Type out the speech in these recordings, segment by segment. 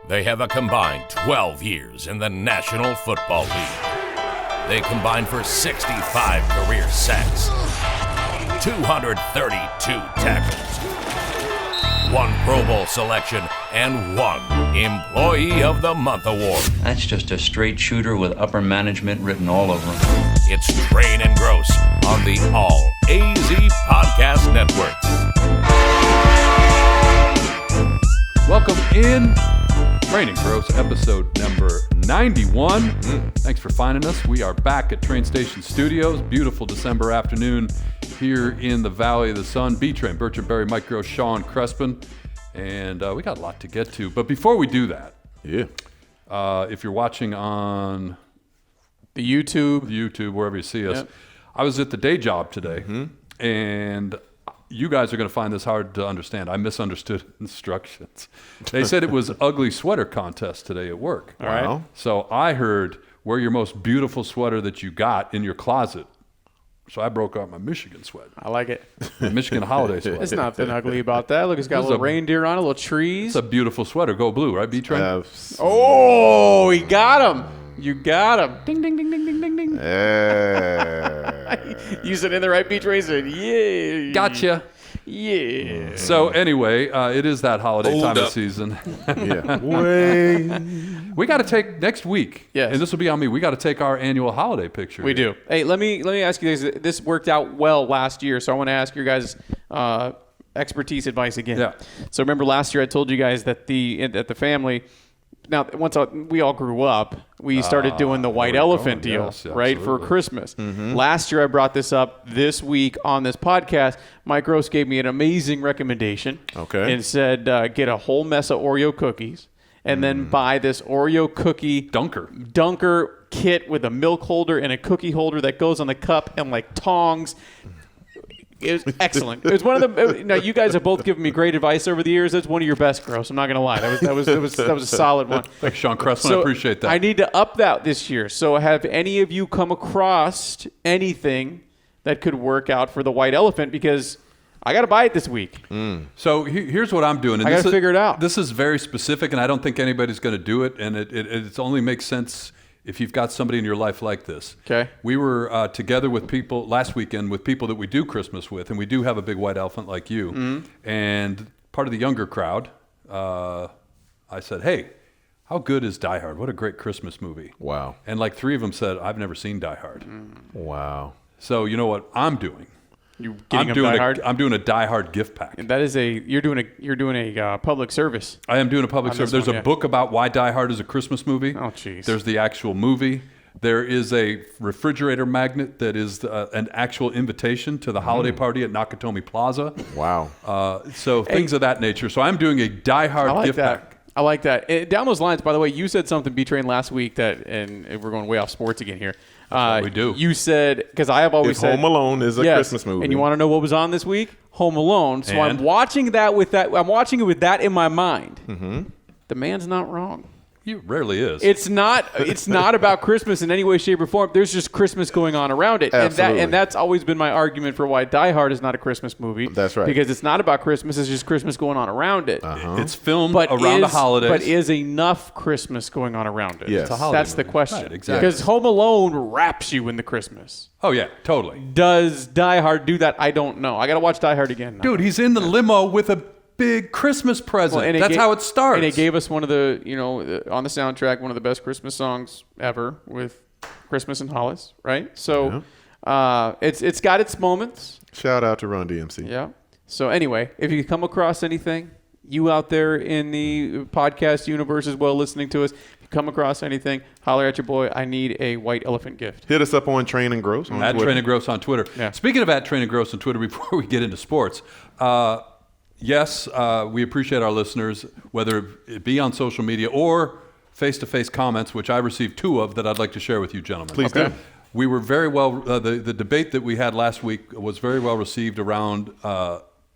They have a combined 12 years in the National Football League. They combined for 65 career sacks, 232 tackles, 1 Pro Bowl selection, and 1 Employee of the Month award. That's just a straight shooter with upper management written all over him. It's Train and Grose on the All AZ Podcast Network. Welcome in. Train and Grose, episode number 91. Thanks for finding us. We are back at Train Station Studios. Beautiful December afternoon here in the Valley of the Sun. B-Train, Bertrand Berry, Mike Grose, Sean Crespin. And we got a lot to get to. But before we do that, if you're watching on the YouTube, wherever you see us, Yep. I was at the day job today, and you guys are going to find this hard to understand. I misunderstood instructions. They said it was ugly sweater contest today at work. All right. So I heard wear your most beautiful sweater that you got in your closet. So I broke out my Michigan sweater. I like it. My Michigan holiday sweater. There's nothing ugly about that. Look, it's got a This is little a- reindeer on it, little trees. It's a beautiful sweater. Go blue, right, B-Train? Oh, he got him. You got him. Ding, ding, ding, ding, ding, ding, ding. Use it in the right beat racer. Yeah. Gotcha. Yeah. So anyway, it is that holiday time of season. We got to take next week. Yes. And this will be on me. We got to take our annual holiday picture. We do. Hey, let me ask you this. This worked out well last year, so I want to ask your guys' expertise advice again. Yeah. So remember last year I told you guys that the family. Now, once we all grew up, we started doing the white elephant deal, Yes, right, for absolutely. Christmas. Last year, I brought this up. This week on this podcast, Mike Grose gave me an amazing recommendation. Okay. And said, get a whole mess of Oreo cookies and then buy this Oreo cookie dunker kit with a milk holder and a cookie holder that goes on the cup and like tongs. It was excellent. It was one of the. Now you guys have both given me great advice over the years. That's one of your best, Gross. I'm not going to lie. That was a solid one. Thanks, Sean Crespin. I appreciate that. I need to up that this year. So have any of you come across anything that could work out for the white elephant? Because I got to buy it this week. So here's what I'm doing. And I gotta figure it out. This is very specific, and I don't think anybody's going to do it. And it only makes sense if you've got somebody in your life like this. Okay. We were together with people last weekend with people that we do Christmas with, and we do have a big white elephant like you. And part of the younger crowd, I said, hey, how good is Die Hard? What a great Christmas movie. Wow. And like 3 of them said, I've never seen Die Hard. Wow. So you know what I'm doing? You getting them Die Hard? I'm doing a Die Hard gift pack. And that is you're doing a public service. I am doing a public On service. this There's one, a yeah. book about why Die Hard is a Christmas movie. Oh, jeez. There's the actual movie. There is a refrigerator magnet that is an actual invitation to the holiday party at Nakatomi Plaza. Wow. So things of that nature. So I'm doing a Die Hard gift pack. I like that. Down those lines, by the way, you said something, B-Train, last week and we're going way off sports again here. what we do. You said, because I have always If said Home Alone is a yes, Christmas movie. and you want to know what was on this week? Home Alone. So And? I'm watching that with that. I'm watching it with that in my mind. The man's not wrong. He rarely is. It's not about Christmas in any way, shape, or form. There's just Christmas going on around it. Absolutely. And that's always been my argument for why Die Hard is not a Christmas movie. That's right. Because it's not about Christmas. It's just Christmas going on around it. It's filmed around the holidays. But is enough Christmas going on around it? Yes. It's a holiday That's the movie. question. Right, exactly. Because Home Alone wraps you in the Christmas. Oh, yeah, totally. Does Die Hard do that? I don't know. I got to watch Die Hard again now. Dude, he's in the limo with a big Christmas present. Well, That's how it starts. And it gave us one of the, on the soundtrack, one of the best Christmas songs ever with Christmas and Hollis, right? So it's got its moments. Shout out to Run DMC. Yeah. So anyway, if you come across anything, you out there in the podcast universe as well listening to us, if you come across anything, holler at your boy. I need a white elephant gift. Hit us up on Train and Grose on At Twitter. Train and Grose on Twitter. Yeah. Speaking of at Train and Grose on Twitter, before we get into sports, yes, we appreciate our listeners, whether it be on social media or face-to-face comments, which I received 2 of that I'd like to share with you, gentlemen. Please do. We were very well, the debate that we had last week was very well received around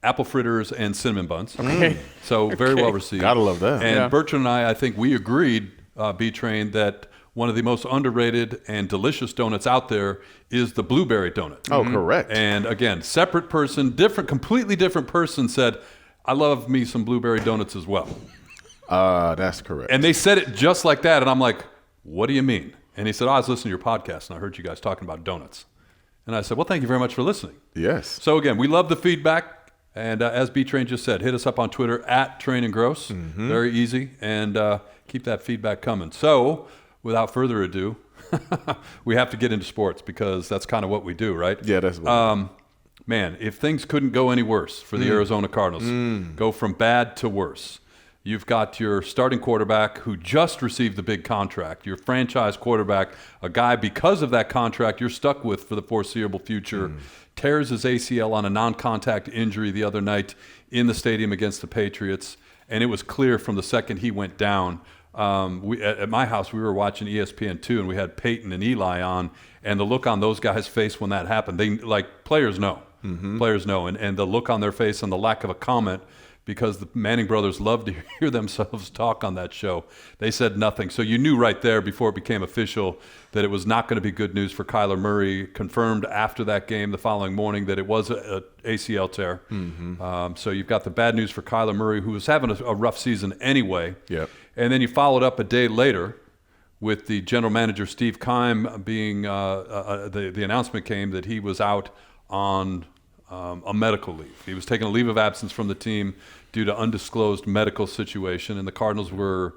apple fritters and cinnamon buns. Okay. So very well received. Gotta love that. And Yeah. Bertrand and I think we agreed, B-Train, that one of the most underrated and delicious donuts out there is the blueberry donut. Oh, correct. And again, separate person, completely different person said, I love me some blueberry donuts as well. That's correct. And they said it just like that, and I'm like, what do you mean? And he said, I was listening to your podcast, and I heard you guys talking about donuts. And I said, well, thank you very much for listening. Yes. So, again, we love the feedback. And as B-Train just said, hit us up on Twitter at Train and Grose. Very easy. And keep that feedback coming. So, without further ado, we have to get into sports because that's kind of what we do, right? Yeah, that's what man, if things couldn't go any worse for the Arizona Cardinals, go from bad to worse. You've got your starting quarterback who just received the big contract, your franchise quarterback, a guy because of that contract you're stuck with for the foreseeable future, tears his ACL on a non-contact injury the other night in the stadium against the Patriots, and it was clear from the second he went down. At my house, we were watching ESPN2, and we had Peyton and Eli on, and the look on those guys' face when that happened, players know. Players know, and the look on their face and the lack of a comment, because the Manning brothers love to hear themselves talk on that show. They said nothing. So you knew right there before it became official that it was not going to be good news for Kyler Murray. Confirmed after that game the following morning that it was a ACL tear. So you've got the bad news for Kyler Murray, who was having a rough season anyway. Yep. And then you followed up a day later with the general manager, Steve Keim, being the announcement came that he was out on a medical leave. He was taking a leave of absence from the team due to undisclosed medical situation, and the Cardinals were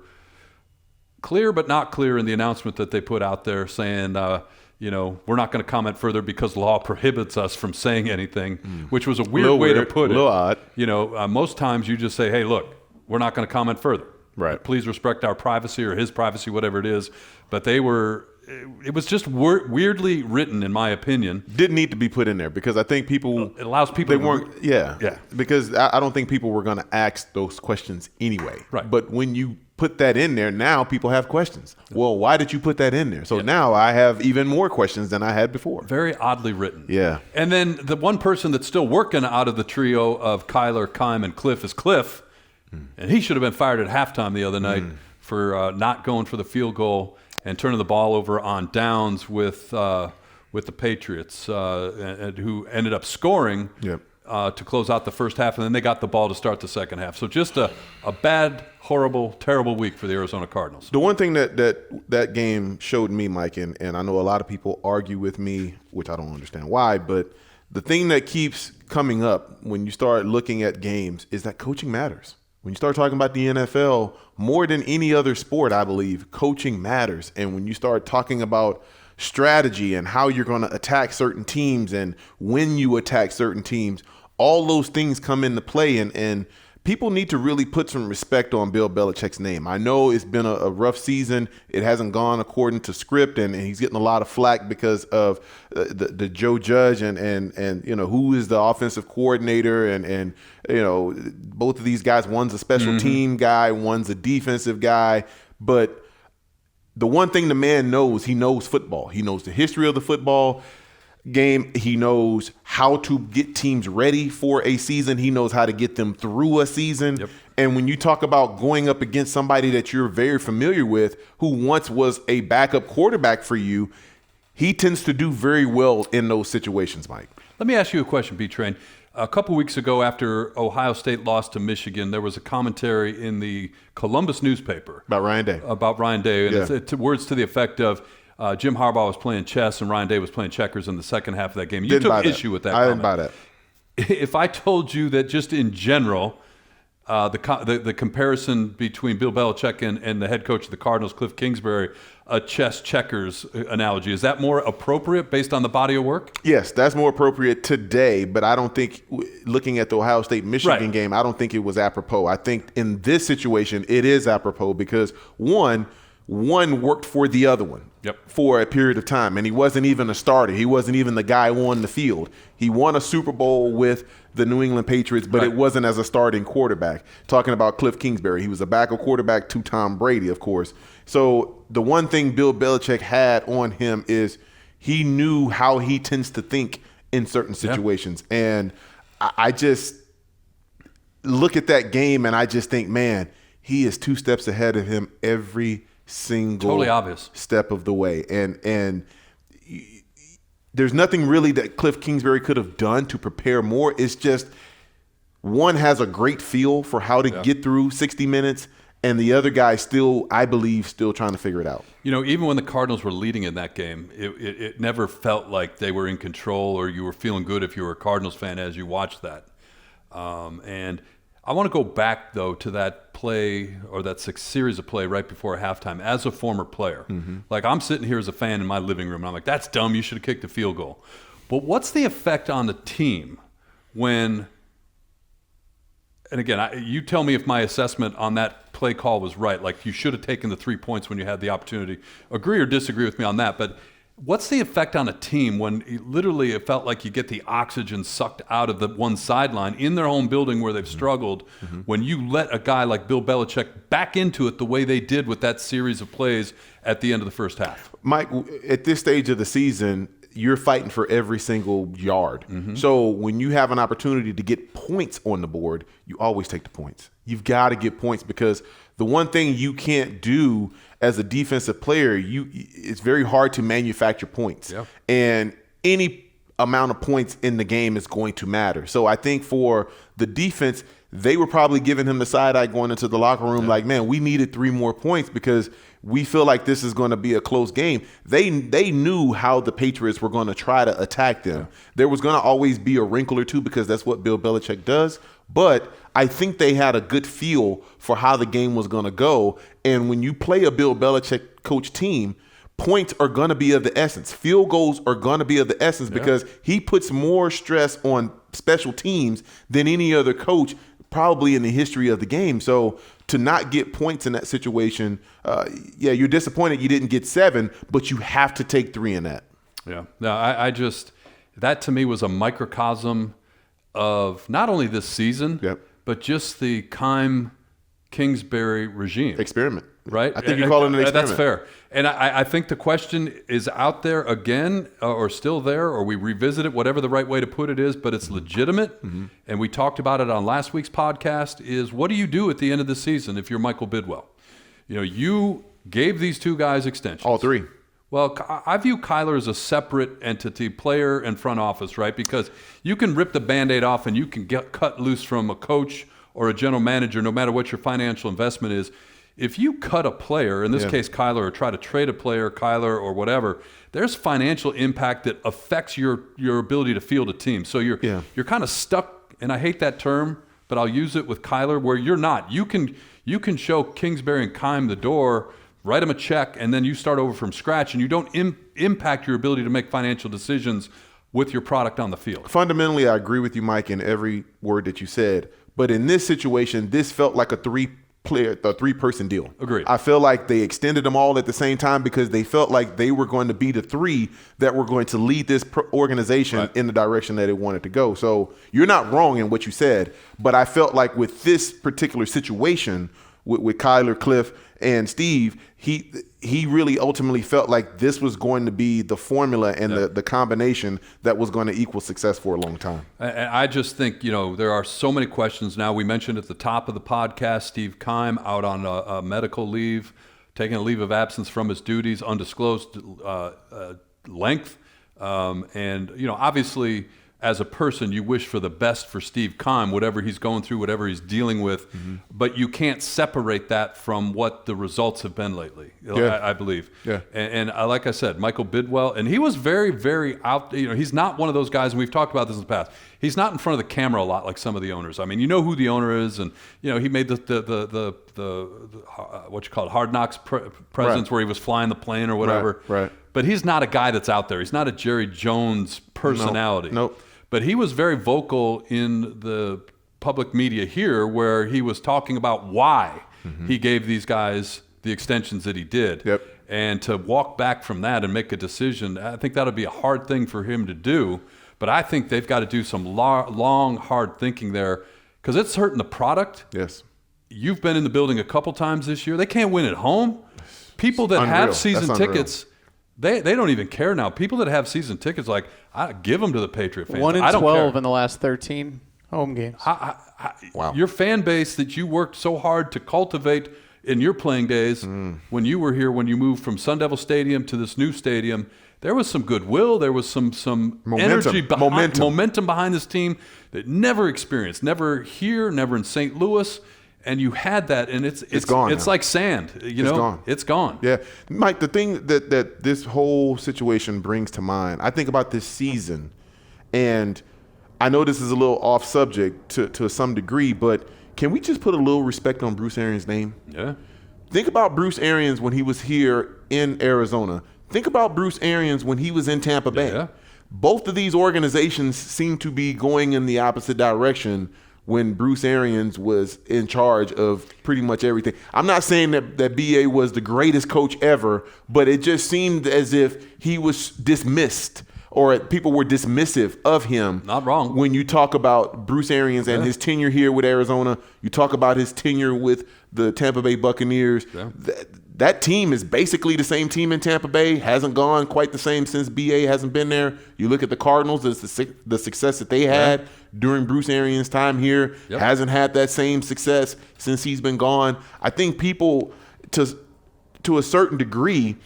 clear but not clear in the announcement that they put out there saying, we're not going to comment further because law prohibits us from saying anything, which was a weird way to put it. A little odd. Most times you just say, hey, look, we're not going to comment further. Right. Please respect our privacy or his privacy, whatever it is. But it was just weirdly written, in my opinion. Didn't need to be put in there because I think people. It allows people. They weren't. Yeah. Because I don't think people were going to ask those questions anyway. Right. But when you put that in there, now people have questions. Well, why did you put that in there? So now I have even more questions than I had before. Very oddly written. Yeah. And then the one person that's still working out of the trio of Kyler, Keim, and Cliff is Cliff. And he should have been fired at halftime the other night for not going for the field goal and turning the ball over on downs with the Patriots, and who ended up scoring to close out the first half, and then they got the ball to start the second half. So just a bad, horrible, terrible week for the Arizona Cardinals. The one thing that game showed me, Mike, and I know a lot of people argue with me, which I don't understand why, but the thing that keeps coming up when you start looking at games is that coaching matters. When you start talking about the NFL, more than any other sport, I believe, coaching matters. And when you start talking about strategy and how you're going to attack certain teams and when you attack certain teams, all those things come into play. And people need to really put some respect on Bill Belichick's name. I know it's been a rough season. It hasn't gone according to script, and he's getting a lot of flack because of the Joe Judge and who is the offensive coordinator and both of these guys. One's a special team guy, one's a defensive guy. But the one thing the man knows, he knows football. He knows the history of the football game. He knows how to get teams ready for a season. He knows how to get them through a season. Yep. And when you talk about going up against somebody that you're very familiar with, who once was a backup quarterback for you, he tends to do very well in those situations, Mike. Let me ask you a question, B-Train. A couple weeks ago, after Ohio State lost to Michigan, there was a commentary in the Columbus newspaper about Ryan Day. And it's words to the effect of, Jim Harbaugh was playing chess and Ryan Day was playing checkers in the second half of that game. You took issue with that. I didn't buy that. If I told you that just in general, the comparison between Bill Belichick and the head coach of the Cardinals, Cliff Kingsbury, a chess checkers analogy, is that more appropriate based on the body of work? Yes, that's more appropriate today, but I don't think, looking at the Ohio State-Michigan game, I don't think it was apropos. I think in this situation, it is apropos because one worked for the other one for a period of time, and he wasn't even a starter. He wasn't even the guy on the field. He won a Super Bowl with the New England Patriots, but it wasn't as a starting quarterback. Talking about Cliff Kingsbury, he was a backup quarterback to Tom Brady, of course. So the one thing Bill Belichick had on him is he knew how he tends to think in certain situations. And I just look at that game and I just think, man, he is 2 steps ahead of him every single totally obvious step of the way. And there's nothing really that Cliff Kingsbury could have done to prepare more. It's just one has a great feel for how to get through 60 minutes, and the other guy still, I believe, still trying to figure it out. Even when the Cardinals were leading in that game, it never felt like they were in control or you were feeling good if you were a Cardinals fan as you watched that. And I want to go back, though, to that play or that series of play right before halftime as a former player. Like, I'm sitting here as a fan in my living room, and I'm like, that's dumb. You should have kicked a field goal. But what's the effect on the team when – and again, you tell me if my assessment on that play call was right. Like, you should have taken the 3 points when you had the opportunity. Agree or disagree with me on that. But what's the effect on a team when literally it felt like you get the oxygen sucked out of the one sideline in their home building where they've struggled when you let a guy like Bill Belichick back into it the way they did with that series of plays at the end of the first half? Mike, at this stage of the season – you're fighting for every single yard. So when you have an opportunity to get points on the board, you always take the points. You've got to get points because the one thing you can't do as a defensive player, it's very hard to manufacture points. Yeah. And any amount of points in the game is going to matter. So I think for the defense, they were probably giving him the side eye going into the locker room like, man, we needed 3 more points because we feel like this is going to be a close game. They knew how the Patriots were going to try to attack them. There was going to always be a wrinkle or two because that's what Bill Belichick does. But I think they had a good feel for how the game was going to go. And when you play a Bill Belichick coach team, points are going to be of the essence. Field goals are going to be of the essence because he puts more stress on special teams than any other coach probably in the history of the game. So to not get points in that situation, you're disappointed you didn't get 7, but you have to take 3 in that. Yeah. No, I just – that to me was a microcosm of not only this season, but just the Kingsbury regime. Experiment. Right? I think you call it an experiment. That's fair. And I think the question is out there again or still there, or we revisit it, whatever the right way to put it is, but it's legitimate. And we talked about it on last week's podcast, is what do you do at the end of the season if you're Michael Bidwell? You gave these 2 guys extensions. All 3. Well, I view Kyler as a separate entity, player and front office, right? Because you can rip the Band-Aid off and you can get cut loose from a coach or a general manager, no matter what your financial investment is. If you cut a player, in this case Kyler, or try to trade a player, Kyler or whatever, there's financial impact that affects your ability to field a team. So you're kind of stuck, and I hate that term, but I'll use it with Kyler, where you're not. You can show Kingsbury and Keim the door, write them a check, and then you start over from scratch, and you don't impact your ability to make financial decisions with your product on the field. Fundamentally, I agree with you, Mike, in every word that you said. But in this situation, this felt like a 3-person deal. Agreed. I feel like they extended them all at the same time because they felt like they were going to be the 3 that were going to lead this organization in the direction that it wanted to go. So you're not wrong in what you said, but I felt like with this particular situation with Kyler, Cliff, and Steve, he really ultimately felt like this was going to be the formula and the combination that was going to equal success for a long time. I just think, there are so many questions now. We mentioned at the top of the podcast, Steve Keim out on a medical leave, taking a leave of absence from his duties, undisclosed length. And, obviously, as a person, you wish for the best for Steve Keim, whatever he's going through, whatever he's dealing with. But you can't separate that from what the results have been lately, I believe. Yeah. And like I said, Michael Bidwell, and he was very, very out. He's not one of those guys, and we've talked about this in the past. He's not in front of the camera a lot like some of the owners. I mean, you know who the owner is, and he made the what you call it, Hard Knocks presence where he was flying the plane or whatever. Right. But he's not a guy that's out there. He's not a Jerry Jones personality. Nope. But he was very vocal in the public media here where he was talking about why he gave these guys the extensions that he did. Yep. And to walk back from that and make a decision, I think that'll be a hard thing for him to do. But I think they've got to do some long, hard thinking there because it's hurting the product. Yes. You've been in the building a couple times this year. They can't win at home. People that have season tickets, they don't even care now. People that have season tickets, like, I give them to the Patriot fans. 1-12 in the last 13 home games. Wow. Your fan base that you worked so hard to cultivate in your playing days when you were here, when you moved from Sun Devil Stadium to this new stadium, there was some goodwill. There was some energy, momentum behind this team that never experienced, never here, never in St. Louis. And you had that, and it's gone. It's like sand, you know. Gone. It's gone. Yeah, Mike. The thing that this whole situation brings to mind, I think about this season, and I know this is a little off subject to some degree, but can we just put a little respect on Bruce Arians' name? Yeah. Think about Bruce Arians when he was here in Arizona. Think about Bruce Arians when he was in Tampa Bay. Yeah. Both of these organizations seem to be going in the opposite direction when Bruce Arians was in charge of pretty much everything. I'm not saying that BA was the greatest coach ever, but it just seemed as if he was dismissed or people were dismissive of him. Not wrong. When you talk about Bruce Arians and his tenure here with Arizona, you talk about his tenure with the Tampa Bay Buccaneers. Yeah. That team is basically the same team in Tampa Bay. Hasn't gone quite the same since BA hasn't been there. You look at the Cardinals, the success that they had during Bruce Arians' time here. Yep. Hasn't had that same success since he's been gone. I think people, to a certain degree,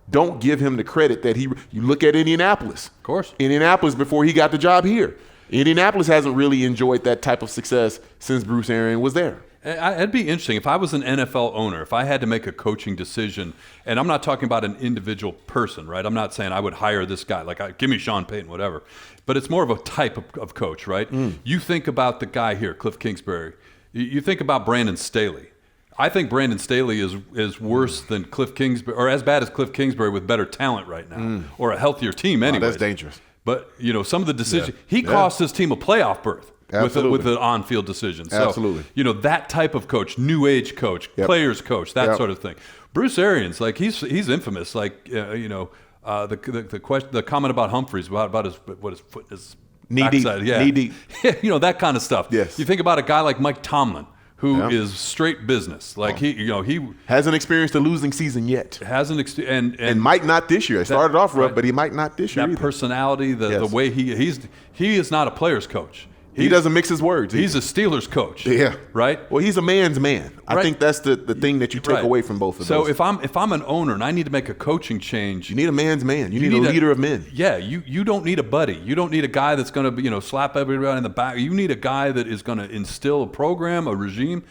don't give him the credit that you look at Indianapolis. Of course. Indianapolis before he got the job here. Indianapolis hasn't really enjoyed that type of success since Bruce Arians was there. It'd be interesting if I was an NFL owner, if I had to make a coaching decision, and I'm not talking about an individual person, right? I'm not saying I would hire this guy, give me Sean Payton, whatever. But it's more of a type of coach, right? You think about the guy here, Cliff Kingsbury. You think about Brandon Staley. I think Brandon Staley is worse than Cliff Kingsbury, or as bad as Cliff Kingsbury with better talent right now, or a healthier team anyway. That's dangerous. But, some of the decisions, he cost his team a playoff berth. With the on-field decision. So, Absolutely. That type of coach, new age coach, players coach, that sort of thing. Bruce Arians, he's infamous. The comment about Humphreys about his knee deep, knee deep. That kind of stuff. Yes. You think about a guy like Mike Tomlin, who is straight business. He hasn't experienced a losing season yet. And might not this year. It started off rough, but he might not this year. That either. Personality, the way he is not a player's coach. He doesn't mix his words. He's a Steelers coach. Yeah. Right? Well, he's a man's man. I think that's the thing that you take away from both of those. So if I'm an owner and I need to make a coaching change, you need a man's man. You need a leader of men. Yeah, you don't need a buddy. You don't need a guy that's going to slap everybody in the back. You need a guy that is going to instill a program, a regime.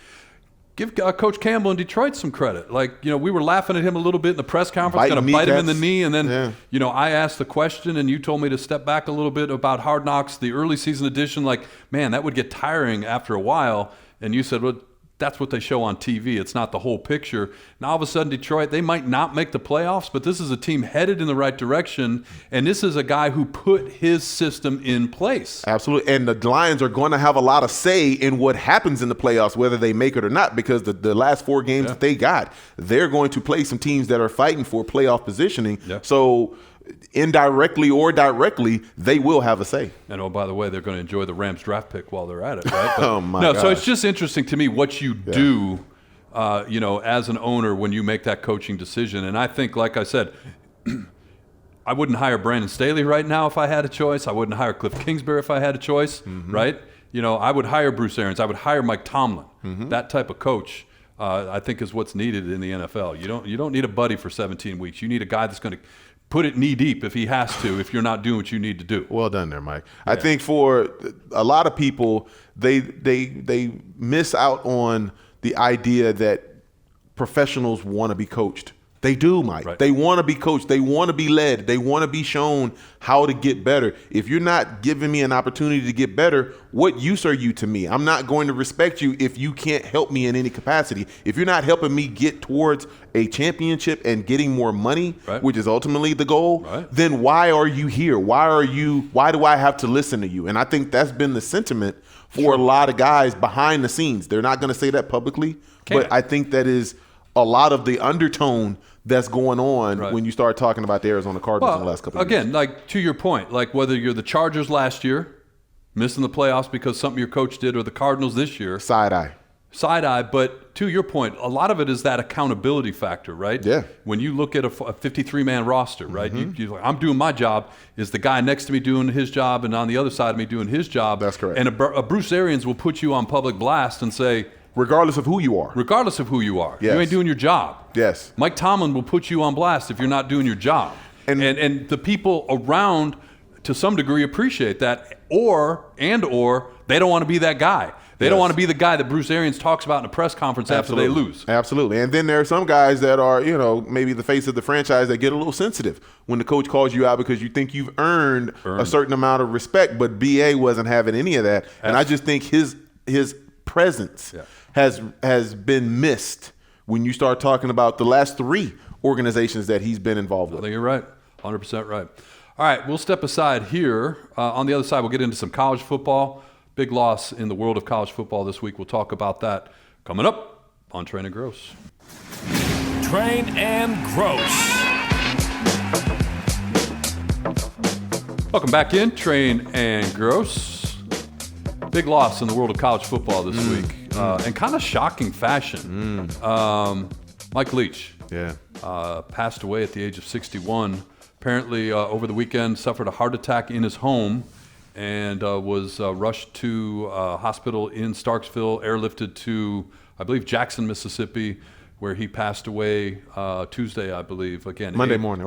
Give Coach Campbell in Detroit some credit. We were laughing at him a little bit in the press conference, going to bite him in the knee. And then, I asked the question and you told me to step back a little bit about Hard Knocks, the early season edition. Man, that would get tiring after a while. And you said, well, that's what they show on TV. It's not the whole picture. Now, all of a sudden, Detroit, they might not make the playoffs, but this is a team headed in the right direction. And this is a guy who put his system in place. Absolutely. And the Lions are going to have a lot of say in what happens in the playoffs, whether they make it or not, because the last 4 games that they got, they're going to play some teams that are fighting for playoff positioning. Yeah. So indirectly or directly, they will have a say. And by the way, they're going to enjoy the Rams draft pick while they're at it, right? But, oh my gosh. So it's just interesting to me what you do, as an owner when you make that coaching decision. And I think, like I said, I wouldn't hire Brandon Staley right now if I had a choice. I wouldn't hire Cliff Kingsbury if I had a choice, right? I would hire Bruce Arians. I would hire Mike Tomlin. That type of coach, I think, is what's needed in the NFL. You don't need a buddy for 17 weeks. You need a guy that's going to put it knee deep if he has to, if you're not doing what you need to do. Well done there, Mike. Yeah. I think for a lot of people, they miss out on the idea that professionals want to be coached. They do, Mike. Right. They want to be coached. They want to be led. They want to be shown how to get better. If you're not giving me an opportunity to get better, what use are you to me? I'm not going to respect you if you can't help me in any capacity. If you're not helping me get towards a championship and getting more money, which is ultimately the goal, then why are you here? Why do I have to listen to you? And I think that's been the sentiment for a lot of guys behind the scenes. They're not going to say that publicly, but I think that is a lot of the undertone that's going on when you start talking about the Arizona Cardinals in the last couple of years. Again, to your point, whether you're the Chargers last year, missing the playoffs because something your coach did, or the Cardinals this year. Side eye. But to your point, a lot of it is that accountability factor, right? Yeah. When you look at a 53-man roster, right? You're like, I'm doing my job. Is the guy next to me doing his job, and on the other side of me doing his job? That's correct. And a Bruce Arians will put you on public blast and say, regardless of who you are. Yes. You ain't doing your job. Yes. Mike Tomlin will put you on blast if you're not doing your job. And the people around, to some degree, appreciate that, or they don't want to be that guy. They don't want to be the guy that Bruce Arians talks about in a press conference after they lose. Absolutely. And then there are some guys that are, maybe the face of the franchise that get a little sensitive when the coach calls you out because you think you've earned a certain amount of respect, but BA wasn't having any of that. And I just think his presence has been missed when you start talking about the last 3 organizations that he's been involved with. I think you're right. 100% right. All right, we'll step aside here. On the other side, we'll get into some college football. Big loss in the world of college football this week. We'll talk about that coming up on Train and Grose. Train and Grose. Welcome back in, Train and Grose. Big loss in the world of college football this week. In kind of shocking fashion. Mike Leach passed away at the age of 61. Apparently, over the weekend, suffered a heart attack in his home and was rushed to a hospital in Starksville, airlifted to, I believe, Jackson, Mississippi, where he passed away Tuesday, I believe. Again, Monday morning,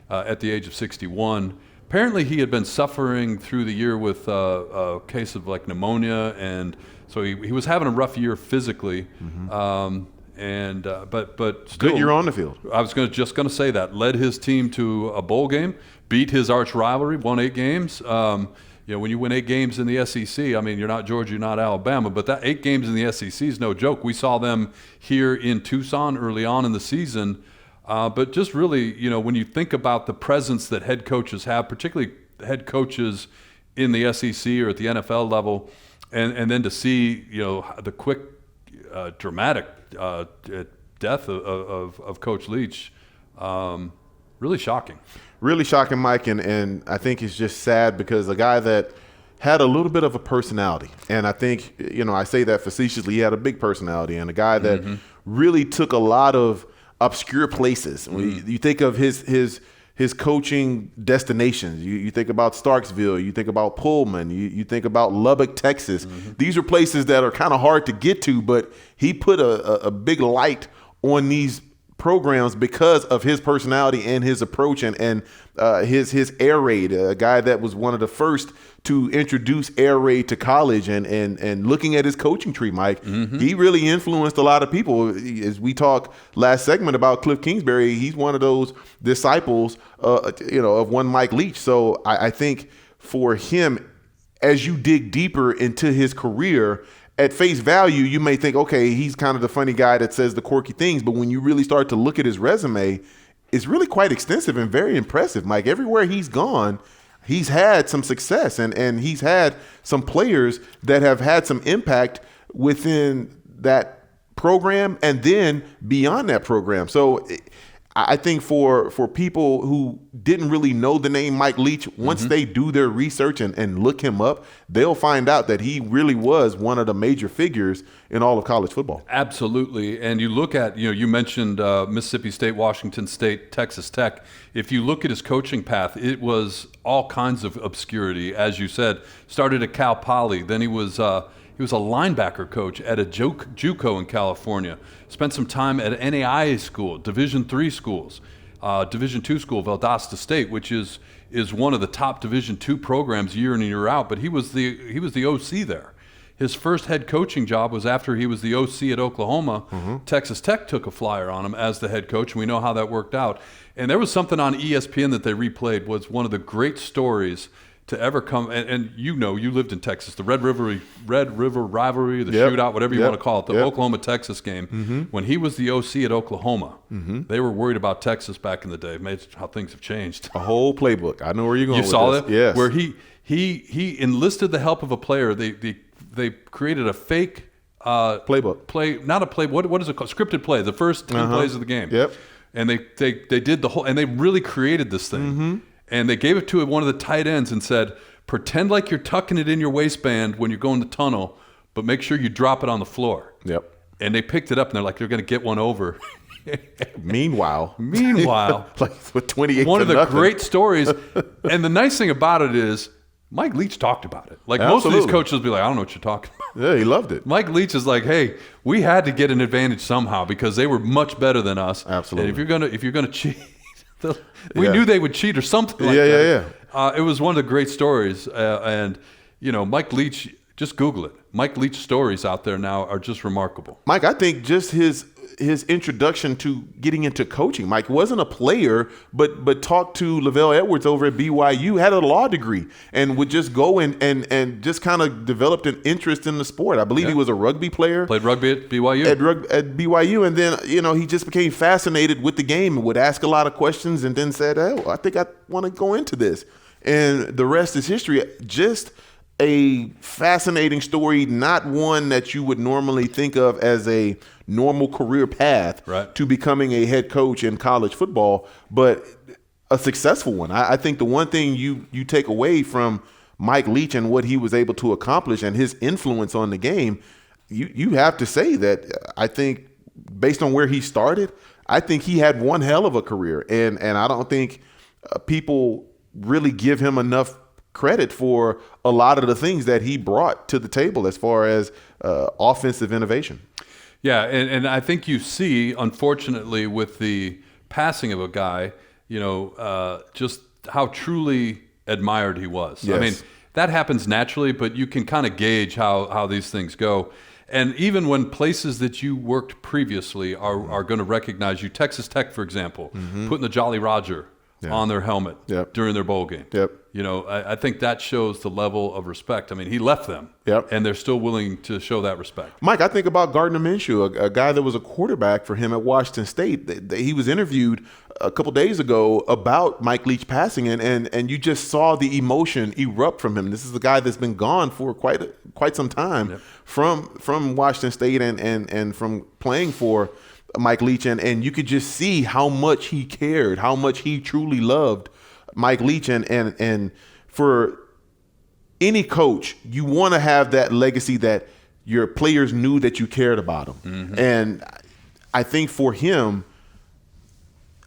at the age of 61. Apparently, he had been suffering through the year with a case of like pneumonia, and so he was having a rough year physically. But still, good year on the field. I was just going to say that. Led his team to a bowl game, beat his arch rivalry, won 8 games. When you win 8 games in the SEC, I mean, you're not Georgia, you're not Alabama, but that 8 games in the SEC is no joke. We saw them here in Tucson early on in the season. But just really, when you think about the presence that head coaches have, particularly head coaches in the SEC or at the NFL level, and then to see, the quick, dramatic death of Coach Leach, really shocking. Really shocking, Mike, and I think it's just sad because a guy that had a little bit of a personality, and I think, I say that facetiously, he had a big personality, and a guy that really took a lot of obscure places. You think of his coaching destinations. You think about Starksville, you think about Pullman, you think about Lubbock, Texas. These are places that are kind of hard to get to, but he put a big light on these programs because of his personality and his approach and his air raid, a guy that was one of the first to introduce air raid to college and looking at his coaching tree, Mike, he really influenced a lot of people. As we talked last segment about Cliff Kingsbury, he's one of those disciples, of one Mike Leach. So I think for him, as you dig deeper into his career, at face value, you may think, okay, he's kind of the funny guy that says the quirky things. But when you really start to look at his resume, it's really quite extensive and very impressive, Mike. Everywhere he's gone, he's had some success, and he's had some players that have had some impact within that program and then beyond that program. So I think for people who didn't really know the name Mike Leach, once they do their research and look him up, they'll find out that he really was one of the major figures in all of college football. Absolutely. And you look at, you mentioned Mississippi State, Washington State, Texas Tech. If you look at his coaching path, it was all kinds of obscurity. As you said, started at Cal Poly, then he was a linebacker coach at a JUCO in California. Spent some time at NAIA school, Division III schools, Division II school, Valdosta State, which is one of the top Division II programs year in and year out. But he was the OC there. His first head coaching job was after he was the OC at Oklahoma. Texas Tech took a flyer on him as the head coach, and we know how that worked out. And there was something on ESPN that they replayed, was one of the great stories to ever come, and you lived in Texas, the Red River rivalry, the shootout, whatever you want to call it, the Oklahoma-Texas game. When he was the OC at Oklahoma, they were worried about Texas back in the day. Amazing how things have changed. A whole playbook. I know where you're going with this. You saw that? Yes. Where he enlisted the help of a player. They created a fake playbook. Not a play. What is it called? Scripted play. The first 2 plays of the game. Yep. And they did the whole, and they really created this thing. And they gave it to one of the tight ends and said, pretend like you're tucking it in your waistband when you're going to tunnel, but make sure you drop it on the floor. Yep. And they picked it up, and they're like, they're going to get one over. Meanwhile, like with 28 one to of the nothing. great stories. And the nice thing about it is Mike Leach talked about it. Like most of these coaches will be like, I don't know what you're talking about. Yeah, he loved it. Mike Leach is like, hey, we had to get an advantage somehow because they were much better than us. Absolutely. And if you're gonna cheat, we knew they would cheat or something like that. It was one of the great stories. And Mike Leach, just Google it. Mike Leach stories out there now are just remarkable. Mike, I think just his introduction to getting into coaching. Mike wasn't a player, but talked to Lavelle Edwards over at BYU, had a law degree, and would just go and just kind of developed an interest in the sport. I believe he was a rugby player. Played rugby at BYU. At BYU, and then he just became fascinated with the game and would ask a lot of questions, and then said, "Oh, I think I want to go into this." And the rest is history. Just a fascinating story, not one that you would normally think of as a normal career path to becoming a head coach in college football, but a successful one. I think the one thing you take away from Mike Leach and what he was able to accomplish and his influence on the game, you have to say that I think based on where he started, I think he had one hell of a career. And I don't think people really give him enough credit for a lot of the things that he brought to the table as far as offensive innovation. Yeah, and I think you see, unfortunately, with the passing of a guy, just how truly admired he was. Yes. I mean, that happens naturally, but you can kind of gauge how these things go. And even when places that you worked previously are going to recognize you, Texas Tech, for example, putting the Jolly Roger on their helmet during their bowl game. I think that shows the level of respect. I mean, he left them, and they're still willing to show that respect. Mike, I think about Gardner Minshew, a guy that was a quarterback for him at Washington State. He was interviewed a couple days ago about Mike Leach passing, and you just saw the emotion erupt from him. This is a guy that's been gone for quite some time from Washington State and from playing for Mike Leach, and you could just see how much he cared, how much he truly loved Mike Leach, and for any coach, you want to have that legacy that your players knew that you cared about them. And I think for him,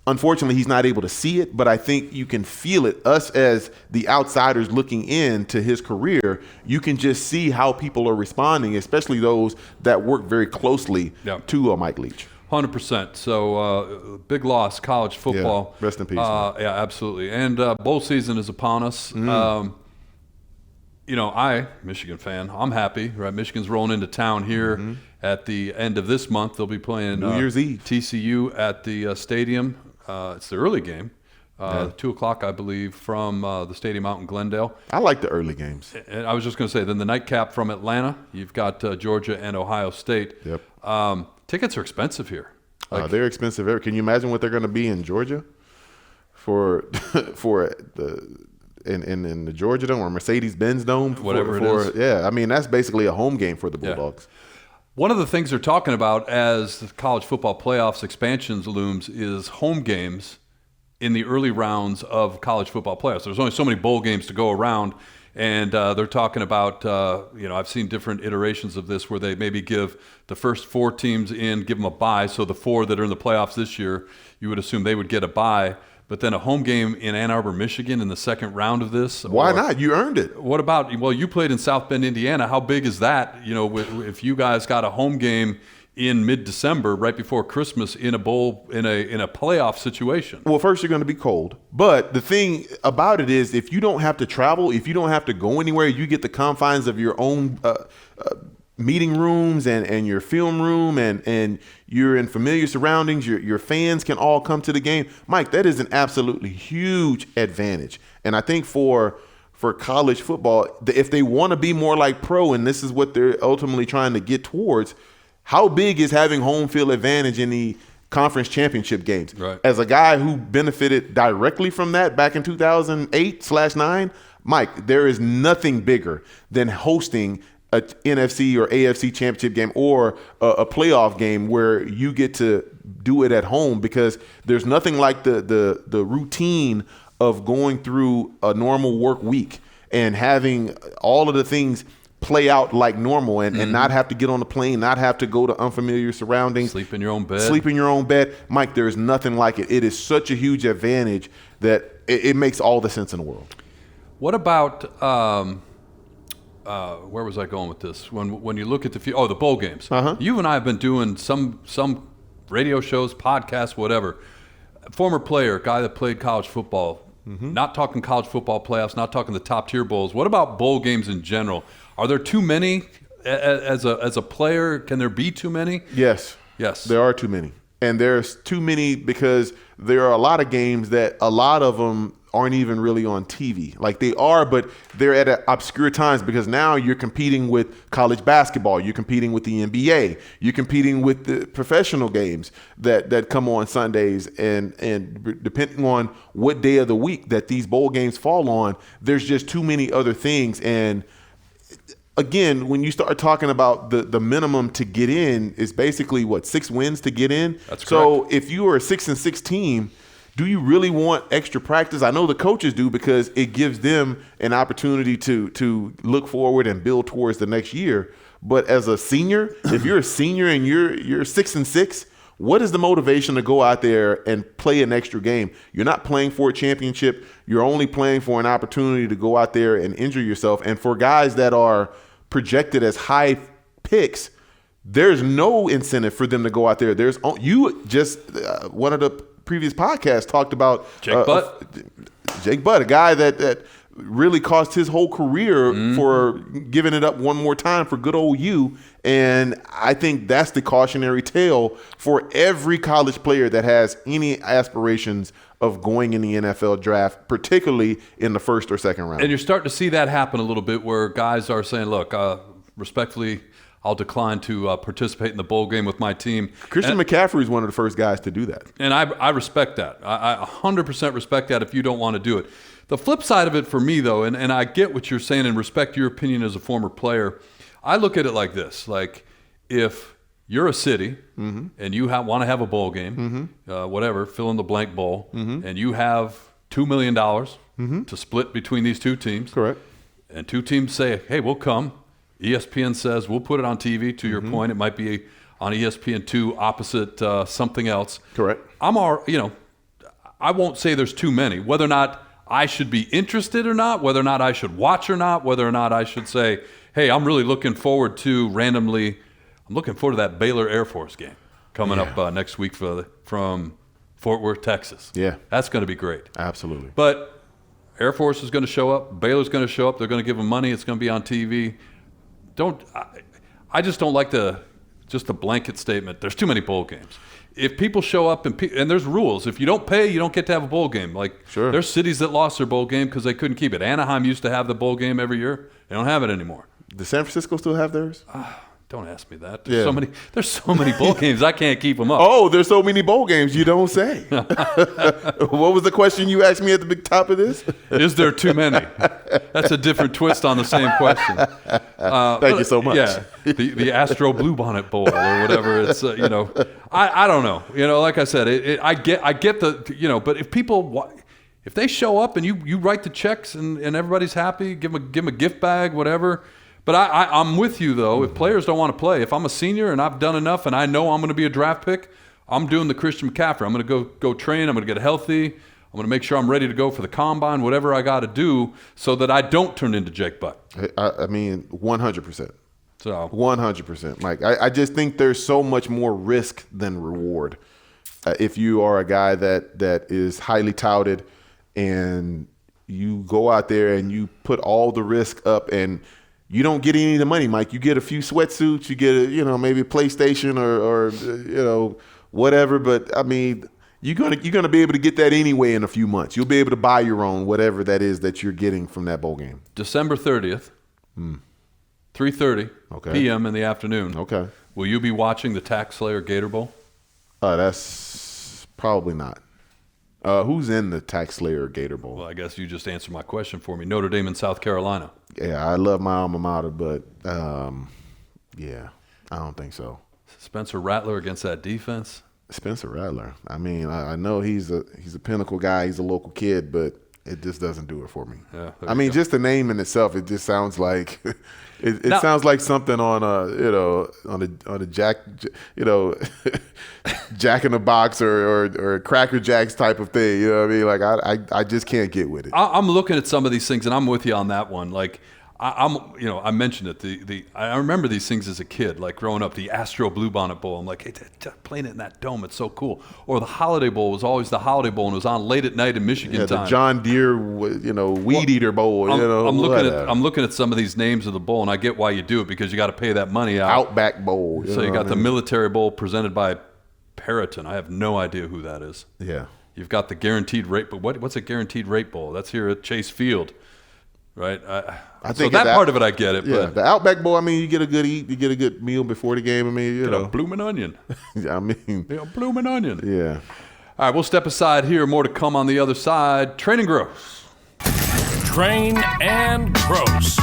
unfortunately, he's not able to see it, but I think you can feel it. Us as the outsiders looking into his career, you can just see how people are responding, especially those that work very closely to Mike Leach. 100%. So big loss, college football. Yeah, rest in peace. Yeah, absolutely. And bowl season is upon us. Michigan fan, I'm happy. Right, Michigan's rolling into town here at the end of this month. They'll be playing New Year's Eve. TCU at the stadium. It's the early game, 2 o'clock, I believe, from the stadium out in Glendale. I like the early games. And I was just going to say, then the nightcap from Atlanta. You've got Georgia and Ohio State. Tickets are expensive here. They're expensive. Can you imagine what they're going to be in Georgia for in the Georgia Dome or Mercedes-Benz Dome? Whatever it is. Yeah, I mean, that's basically a home game for the Bulldogs. One of the things they're talking about as the college football playoffs expansions looms is home games in the early rounds of college football playoffs. There's only so many bowl games to go around. And they're talking about, I've seen different iterations of this where they maybe give the first 4 teams in, give them a bye. So the 4 that are in the playoffs this year, you would assume they would get a bye. But then a home game in Ann Arbor, Michigan in the second round of this. Why not? You earned it. What about, you played in South Bend, Indiana. How big is that? If you guys got a home game in mid-December, right before Christmas, in a bowl, in a playoff situation? Well, first you're going to be cold. But the thing about it is, if you don't have to travel, if you don't have to go anywhere, you get the confines of your own meeting rooms and your film room, and you're in familiar surroundings. Your fans can all come to the game. Mike, that is an absolutely huge advantage. And I think for college football, if they want to be more like pro, and this is what they're ultimately trying to get towards, how big is having home field advantage in the conference championship games? Right. As a guy who benefited directly from that back in 2008/9, Mike, there is nothing bigger than hosting a NFC or AFC championship game or a playoff game where you get to do it at home, because there's nothing like the routine of going through a normal work week and having all of the things play out like normal and not have to get on the plane, not have to go to unfamiliar surroundings. Sleep in your own bed. Mike, there is nothing like it. It is such a huge advantage that it makes all the sense in the world. What about where was I going with this? When you look at the bowl games. You and I have been doing some radio shows, podcasts, whatever. Former player, guy that played college football. Not talking college football playoffs, not talking the top tier bowls. What about bowl games in general? Are there too many as a player, can there be too many? Yes. There are too many. And there's too many because there are a lot of games that a lot of them aren't even really on TV. Like they are, but they're at obscure times because now you're competing with college basketball. You're competing with the NBA. You're competing with the professional games that come on Sundays. And depending on what day of the week that these bowl games fall on, there's just too many other things. And again, when you start talking about the minimum to get in is basically 6 wins to get in. That's correct. So if you are a 6-6 team, do you really want extra practice? I know the coaches do because it gives them an opportunity to look forward and build towards the next year. But as a senior, if you're a senior and you're 6-6, what is the motivation to go out there and play an extra game? You're not playing for a championship. You're only playing for an opportunity to go out there and injure yourself. And for guys that are projected as high picks, there's no incentive for them to go out there. There's one of the previous podcasts talked about Jake Butt, a guy that really cost his whole career for giving it up one more time for good old you. And I think that's the cautionary tale for every college player that has any aspirations of going in the NFL draft, particularly in the first or second round. And you're starting to see that happen a little bit where guys are saying, look, respectfully, I'll decline to participate in the bowl game with my team. Christian McCaffrey is one of the first guys to do that. And I respect that. I 100% respect that if you don't want to do it. The flip side of it for me, though, and I get what you're saying and respect your opinion as a former player, I look at it like this. Like, if you're a city and you want to have a bowl game, whatever, fill in the blank bowl, and you have $2 million to split between these two teams. Correct. And two teams say, hey, we'll come. ESPN says we'll put it on TV. To your point, it might be on ESPN2 opposite something else. Correct. I won't say there's too many. Whether or not I should be interested or not, whether or not I should watch or not, whether or not I should say, hey, I'm really looking forward to that Baylor Air Force game coming up next week from Fort Worth, Texas. Yeah. That's going to be great. Absolutely. But Air Force is going to show up. Baylor's going to show up. They're going to give them money. It's going to be on TV. I just don't like the blanket statement. There's too many bowl games. If people show up and there's rules. If you don't pay, you don't get to have a bowl game. Like, sure. There's cities that lost their bowl game because they couldn't keep it. Anaheim used to have the bowl game every year. They don't have it anymore. Does San Francisco still have theirs? Don't ask me that. There's so many bowl games. I can't keep them up. Oh, there's so many bowl games. You don't say. What was the question you asked me at the big top of this? Is there too many? That's a different twist on the same question. Thank you so much. Yeah, the Astro Bluebonnet Bowl or whatever. It's I don't know. Like I said, I get the but if they show up and you write the checks and everybody's happy, give them a gift bag, whatever. But I'm with you, though. If players don't want to play, if I'm a senior and I've done enough and I know I'm going to be a draft pick, I'm doing the Christian McCaffrey. I'm going to go train. I'm going to get healthy. I'm going to make sure I'm ready to go for the combine, whatever I got to do so that I don't turn into Jake Butt. I mean, 100%. So 100%, Mike. I just think there's so much more risk than reward. If you are a guy that is highly touted and you go out there and you put all the risk up and you don't get any of the money, Mike. You get a few sweatsuits, you get maybe a PlayStation or whatever. But I mean, you're gonna be able to get that anyway in a few months. You'll be able to buy your own, whatever that is that you're getting from that bowl game. December 30th, 3:30 p.m. in the afternoon. Okay. Will you be watching the Tax Slayer Gator Bowl? That's probably not. Who's in the Tax Slayer Gator Bowl? Well, I guess you just answered my question for me. Notre Dame and South Carolina. Yeah, I love my alma mater, but yeah, I don't think so. Spencer Rattler against that defense. Spencer Rattler. I mean, I know he's a Pinnacle guy. He's a local kid, but it just doesn't do it for me. Yeah, I mean, just the name in itself, it just sounds like it sounds like something on a Jack Jack in the Box or Cracker Jacks type of thing. You know what I mean? Like I just can't get with it. I'm looking at some of these things, and I'm with you on that one. Like I mentioned it. I remember these things as a kid, like growing up. The Astro Bluebonnet Bowl. I'm like, hey, playing it in that dome, it's so cool. Or the Holiday Bowl was always the Holiday Bowl, and it was on late at night in Michigan time. The John Deere, Weed Eater Bowl. I'm looking at some of these names of the bowl, and I get why you do it because you got to pay that money out. Outback Bowl. So you got the Military Bowl presented by Periton. I have no idea who that is. Yeah. You've got the Guaranteed Rate, but what's a Guaranteed Rate Bowl? That's here at Chase Field. Right, I think so that part of it I get it. Yeah, but the Outback Bowl. I mean, you get a good meal before the game. I mean, a bloomin' onion. I mean, a bloomin' onion. Yeah. All right, we'll step aside here. More to come on the other side. Train and Grose. Train and Grose.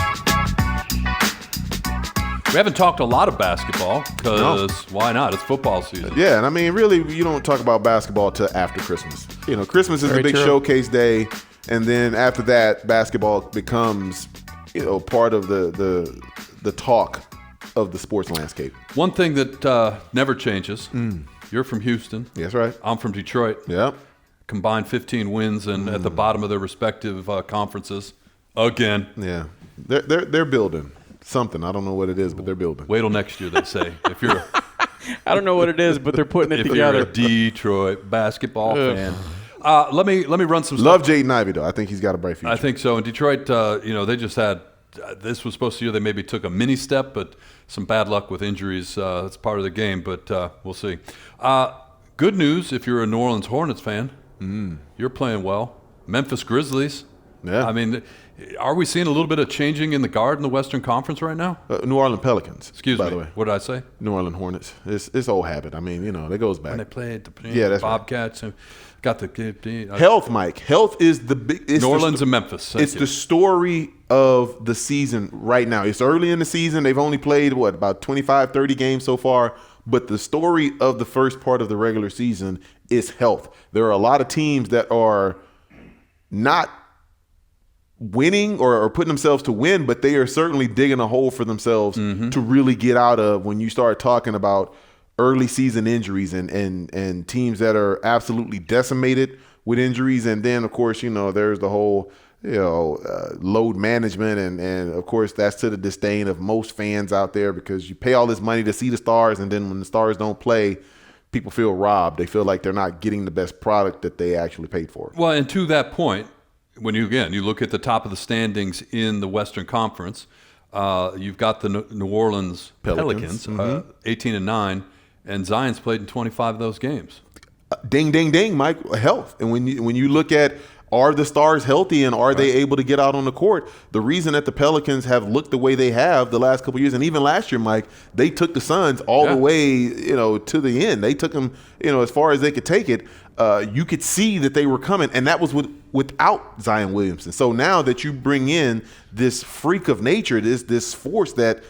We haven't talked a lot of basketball because why not? It's football season. Yeah, and I mean, really, you don't talk about basketball till after Christmas. Christmas is the big showcase day. And then after that, basketball becomes, part of the talk of the sports landscape. One thing that never changes. You're from Houston. That's right. I'm from Detroit. Yeah. Combined 15 wins and at the bottom of their respective conferences again. Yeah. They're building something. I don't know what it is, but they're building. Wait till next year, they say. If you're, I don't know what it is, but they're putting it together. You're a Detroit basketball fan. Let me run some stuff. Love Jaden Ivey, though. I think he's got a bright future. I think so. In Detroit, they just had this was supposed to be they maybe took a mini step, but some bad luck with injuries. That's part of the game, but we'll see. Good news if you're a New Orleans Hornets fan. You're playing well. Memphis Grizzlies. Yeah. I mean, are we seeing a little bit of changing in the guard in the Western Conference right now? New Orleans Pelicans. Excuse me. By the way. What did I say? New Orleans Hornets. It's old habit. I mean, it goes back. When they played the that's Bobcats and got the health, Mike. Health is the big. New Orleans and Memphis. It's the story of the season right now. It's early in the season. They've only played about 25, 30 games so far. But the story of the first part of the regular season is health. There are a lot of teams that are not winning or putting themselves to win, but they are certainly digging a hole for themselves to really get out of when you start talking about early season injuries and teams that are absolutely decimated with injuries. And then, of course, there's the whole, load management. And of course, that's to the disdain of most fans out there because you pay all this money to see the stars. And then when the stars don't play, people feel robbed. They feel like they're not getting the best product that they actually paid for. Well, and to that point, when you look at the top of the standings in the Western Conference, you've got the New Orleans Pelicans 18-9, and Zion's played in 25 of those games. Ding, ding, ding, Mike. Health. And when you look at are the stars healthy and are they able to get out on the court, the reason that the Pelicans have looked the way they have the last couple of years, and even last year, Mike, they took the Suns all the way to the end. They took them as far as they could take it. You could see that they were coming, and that was without Zion Williamson. So now that you bring in this freak of nature, this force that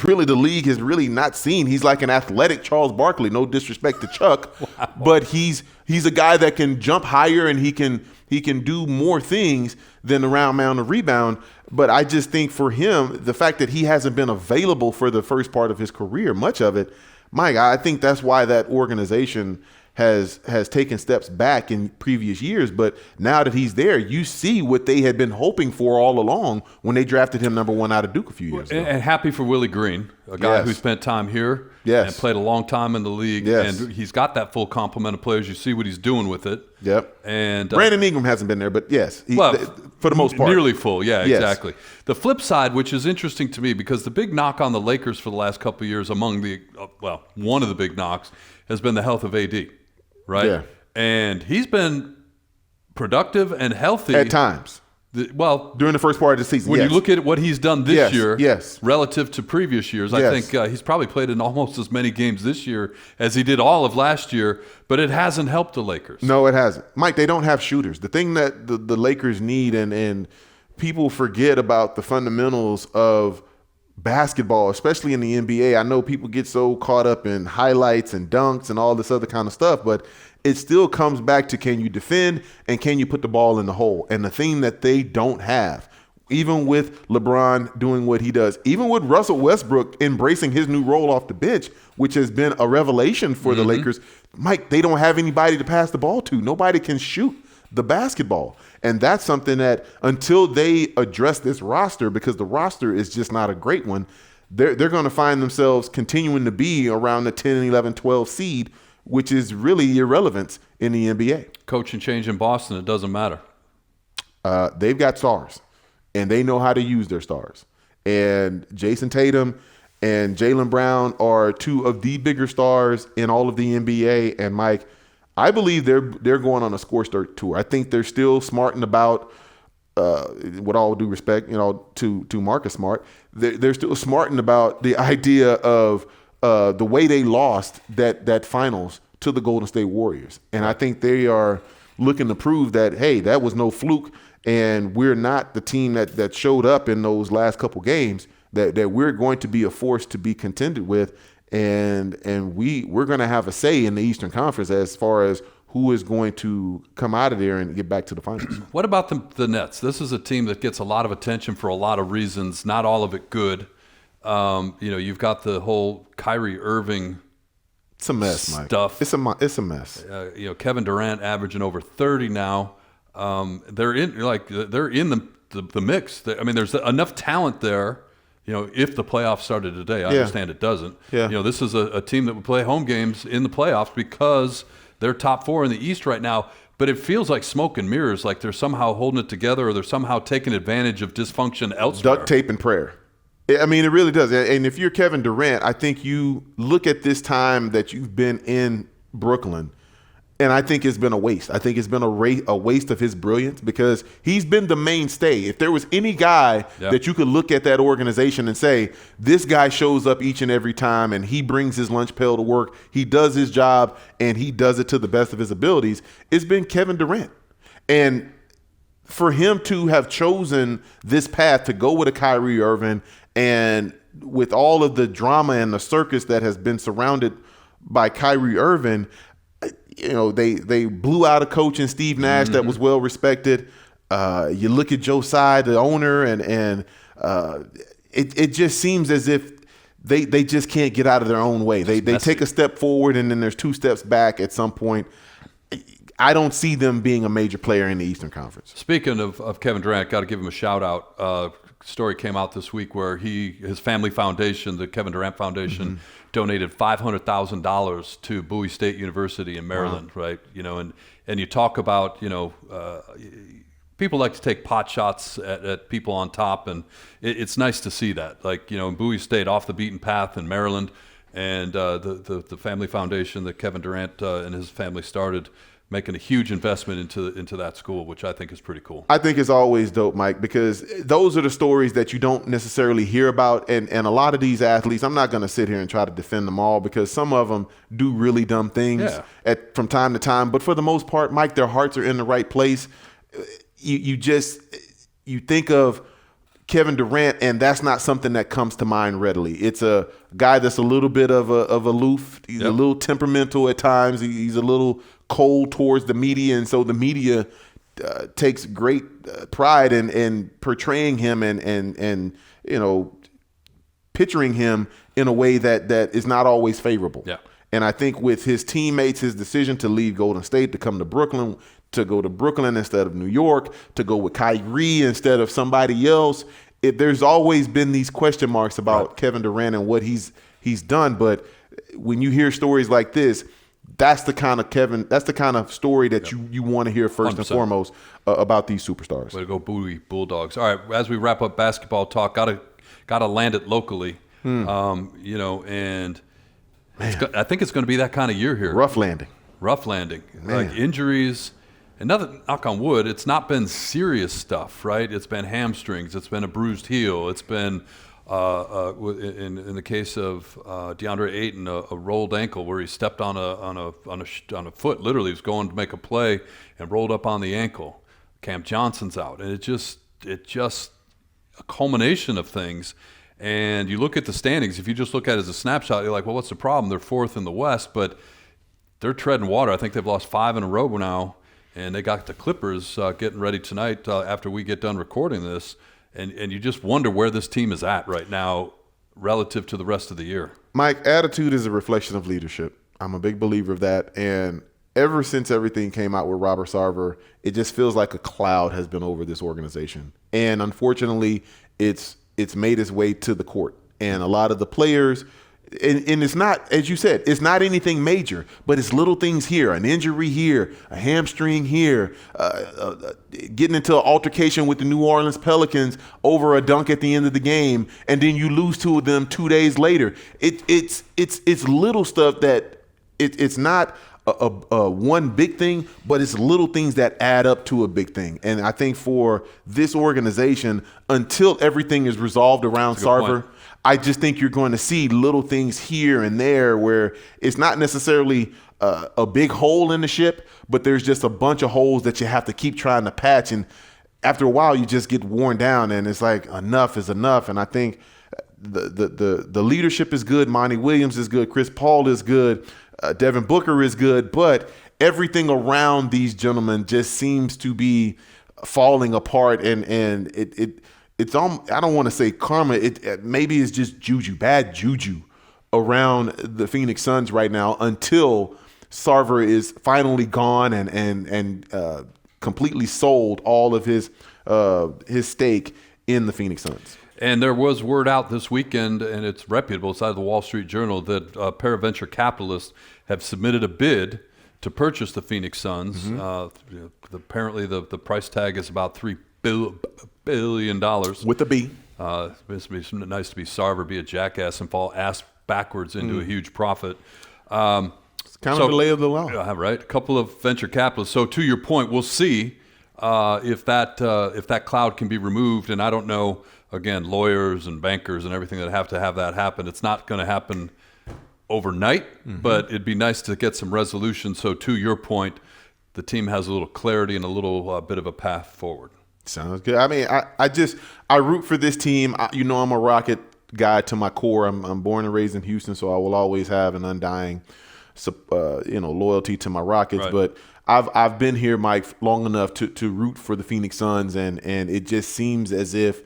really the league has really not seen. He's like an athletic Charles Barkley, no disrespect to Chuck, but he's a guy that can jump higher and he can do more things than the round mound of rebound. But I just think for him, the fact that he hasn't been available for the first part of his career, much of it, Mike, I think that's why that organization has taken steps back in previous years. But now that he's there, you see what they had been hoping for all along when they drafted him number 1 out of Duke a few years ago. And happy for Willie Green, a guy who spent time here and played a long time in the league. And he's got that full complement of players. You see what he's doing with it. Yep. And Brandon Ingram hasn't been there, but for the most part. Nearly full, exactly. The flip side, which is interesting to me, because the big knock on the Lakers for the last couple of years among one of the big knocks has been the health of AD. Right? Yeah. And he's been productive and healthy. At times. During the first part of the season, when you look at what he's done this year yes. relative to previous years, I think he's probably played in almost as many games this year as he did all of last year, but it hasn't helped the Lakers. No, it hasn't. Mike, they don't have shooters. The thing that the Lakers need, and people forget about the fundamentals of basketball, especially in the NBA. I know people get so caught up in highlights and dunks and all this other kind of stuff, but it still comes back to can you defend and can you put the ball in the hole? And the thing that they don't have, even with LeBron doing what he does, even with Russell Westbrook embracing his new role off the bench, which has been a revelation for the Lakers, Mike, they don't have anybody to pass the ball to. Nobody can shoot the basketball. And that's something that until they address this roster, because the roster is just not a great one, they're going to find themselves continuing to be around the 10, 11, 12 seed, which is really irrelevant in the NBA. Coaching change in Boston, it doesn't matter. They've got stars, and they know how to use their stars. And Jason Tatum and Jaylen Brown are two of the bigger stars in all of the NBA. And Mike, I believe they're going on a scorched earth tour. I think they're still smarting about, with all due respect, to Marcus Smart, they're still smarting about the idea of the way they lost that finals to the Golden State Warriors. And I think they are looking to prove that, hey, that was no fluke, and we're not the team that showed up in those last couple games, that we're going to be a force to be contended with, and we're going to have a say in the Eastern Conference as far as who is going to come out of there and get back to the finals. What about the Nets? This is a team that gets a lot of attention for a lot of reasons, not all of it good. You've got the whole Kyrie Irving It's a mess, stuff. Mike. It's a mess. Kevin Durant averaging over 30 now. They're in the mix. There's enough talent there. If the playoffs started today, I understand it doesn't. Yeah. This is a team that would play home games in the playoffs because they're top 4 in the East right now. But it feels like smoke and mirrors, like they're somehow holding it together, or they're somehow taking advantage of dysfunction elsewhere. Duct tape and prayer. It really does. And if you're Kevin Durant, I think you look at this time that you've been in Brooklyn, and I think it's been a waste. I think it's been a waste of his brilliance, because he's been the mainstay. If there was any guy that you could look at that organization and say, this guy shows up each and every time and he brings his lunch pail to work, he does his job, and he does it to the best of his abilities, it's been Kevin Durant. And for him to have chosen this path to go with a Kyrie Irving, and with all of the drama and the circus that has been surrounded by Kyrie Irving, they blew out a coach in Steve Nash that was well respected. You look at Joe Tsai, the owner, and it just seems as if they just can't get out of their own way. They take a step forward, and then there's 2 steps back at some point. I don't see them being a major player in the Eastern Conference. Speaking of Kevin Durant, got to give him a shout out. Story came out this week where his family foundation, the Kevin Durant Foundation, donated $500,000 to Bowie State University in Maryland, right? And you talk about, people like to take pot shots at people on top, and it's nice to see that. Like, in Bowie State, off the beaten path in Maryland, and the family foundation that Kevin Durant and his family started, making a huge investment into that school, which I think is pretty cool. I think it's always dope, Mike, because those are the stories that you don't necessarily hear about. And a lot of these athletes, I'm not going to sit here and try to defend them all, because some of them do really dumb things from time to time. But for the most part, Mike, their hearts are in the right place. You think of Kevin Durant, and that's not something that comes to mind readily. It's a guy that's a little bit of aloof. He's a little temperamental at times. He's a little cold towards the media, and so the media takes great pride in portraying him and picturing him in a way that is not always favorable. Yeah. And I think with his teammates, his decision to leave Golden State to come to Brooklyn, to go to Brooklyn instead of New York, to go with Kyrie instead of somebody else, there's always been these question marks about Kevin Durant and what he's done. But when you hear stories like this, that's the kind of story that you want to hear first 100%. And foremost about these superstars. Way to go, Bowie Bulldogs. All right, as we wrap up basketball talk, gotta land it locally. And I think it's going to be that kind of year here. Rough landing. Like injuries. Another, knock on wood, it's not been serious stuff, right? It's been hamstrings. It's been a bruised heel. It's been, in the case of DeAndre Ayton, a rolled ankle where he stepped on a foot. Literally, he was going to make a play and rolled up on the ankle. Cam Johnson's out, and it just a culmination of things. And you look at the standings. If you just look at it as a snapshot, you're like, well, what's the problem? They're 4th in the West, but they're treading water. I think they've lost 5 in a row now. And they got the Clippers getting ready tonight after we get done recording this. And you just wonder where this team is at right now relative to the rest of the year. Mike, attitude is a reflection of leadership. I'm a big believer of that. And ever since everything came out with Robert Sarver, it just feels like a cloud has been over this organization. And unfortunately, it's made its way to the court. And a lot of the players, and it's not, as you said, it's not anything major, but it's little things here, an injury here, a hamstring here, getting into an altercation with the New Orleans Pelicans over a dunk at the end of the game, and then you lose two of them 2 days later. It's little stuff that it's not a one big thing, but it's little things that add up to a big thing. And I think for this organization, until everything is resolved around Sarver, I just think you're going to see little things here and there where it's not necessarily a big hole in the ship, but there's just a bunch of holes that you have to keep trying to patch. And after a while, you just get worn down, and it's like enough is enough. And I think the leadership is good. Monty Williams is good. Chris Paul is good. Devin Booker is good. But everything around these gentlemen just seems to be falling apart, and it's I don't want to say karma. It maybe it's just juju, bad juju around the Phoenix Suns right now until Sarver is finally gone and completely sold all of his stake in the Phoenix Suns. And there was word out this weekend, and it's reputable, it's out of the Wall Street Journal, that a pair of venture capitalists have submitted a bid to purchase the Phoenix Suns. Mm-hmm. Apparently, the price tag is about $3 billion. With a B. It's nice to be Sarver, be a jackass, and fall ass backwards into a huge profit. It's kind of the lay of the land. Right. A couple of venture capitalists. So to your point, we'll see if that cloud can be removed. And I don't know, again, lawyers and bankers and everything that have to have that happen. It's not going to happen overnight, but it'd be nice to get some resolution. So to your point, the team has a little clarity and a little bit of a path forward. Sounds good. I mean, I root for this team. I'm a Rocket guy to my core. I'm born and raised in Houston, so I will always have an undying, loyalty to my Rockets. Right. But I've been here, Mike, long enough to root for the Phoenix Suns, and it just seems as if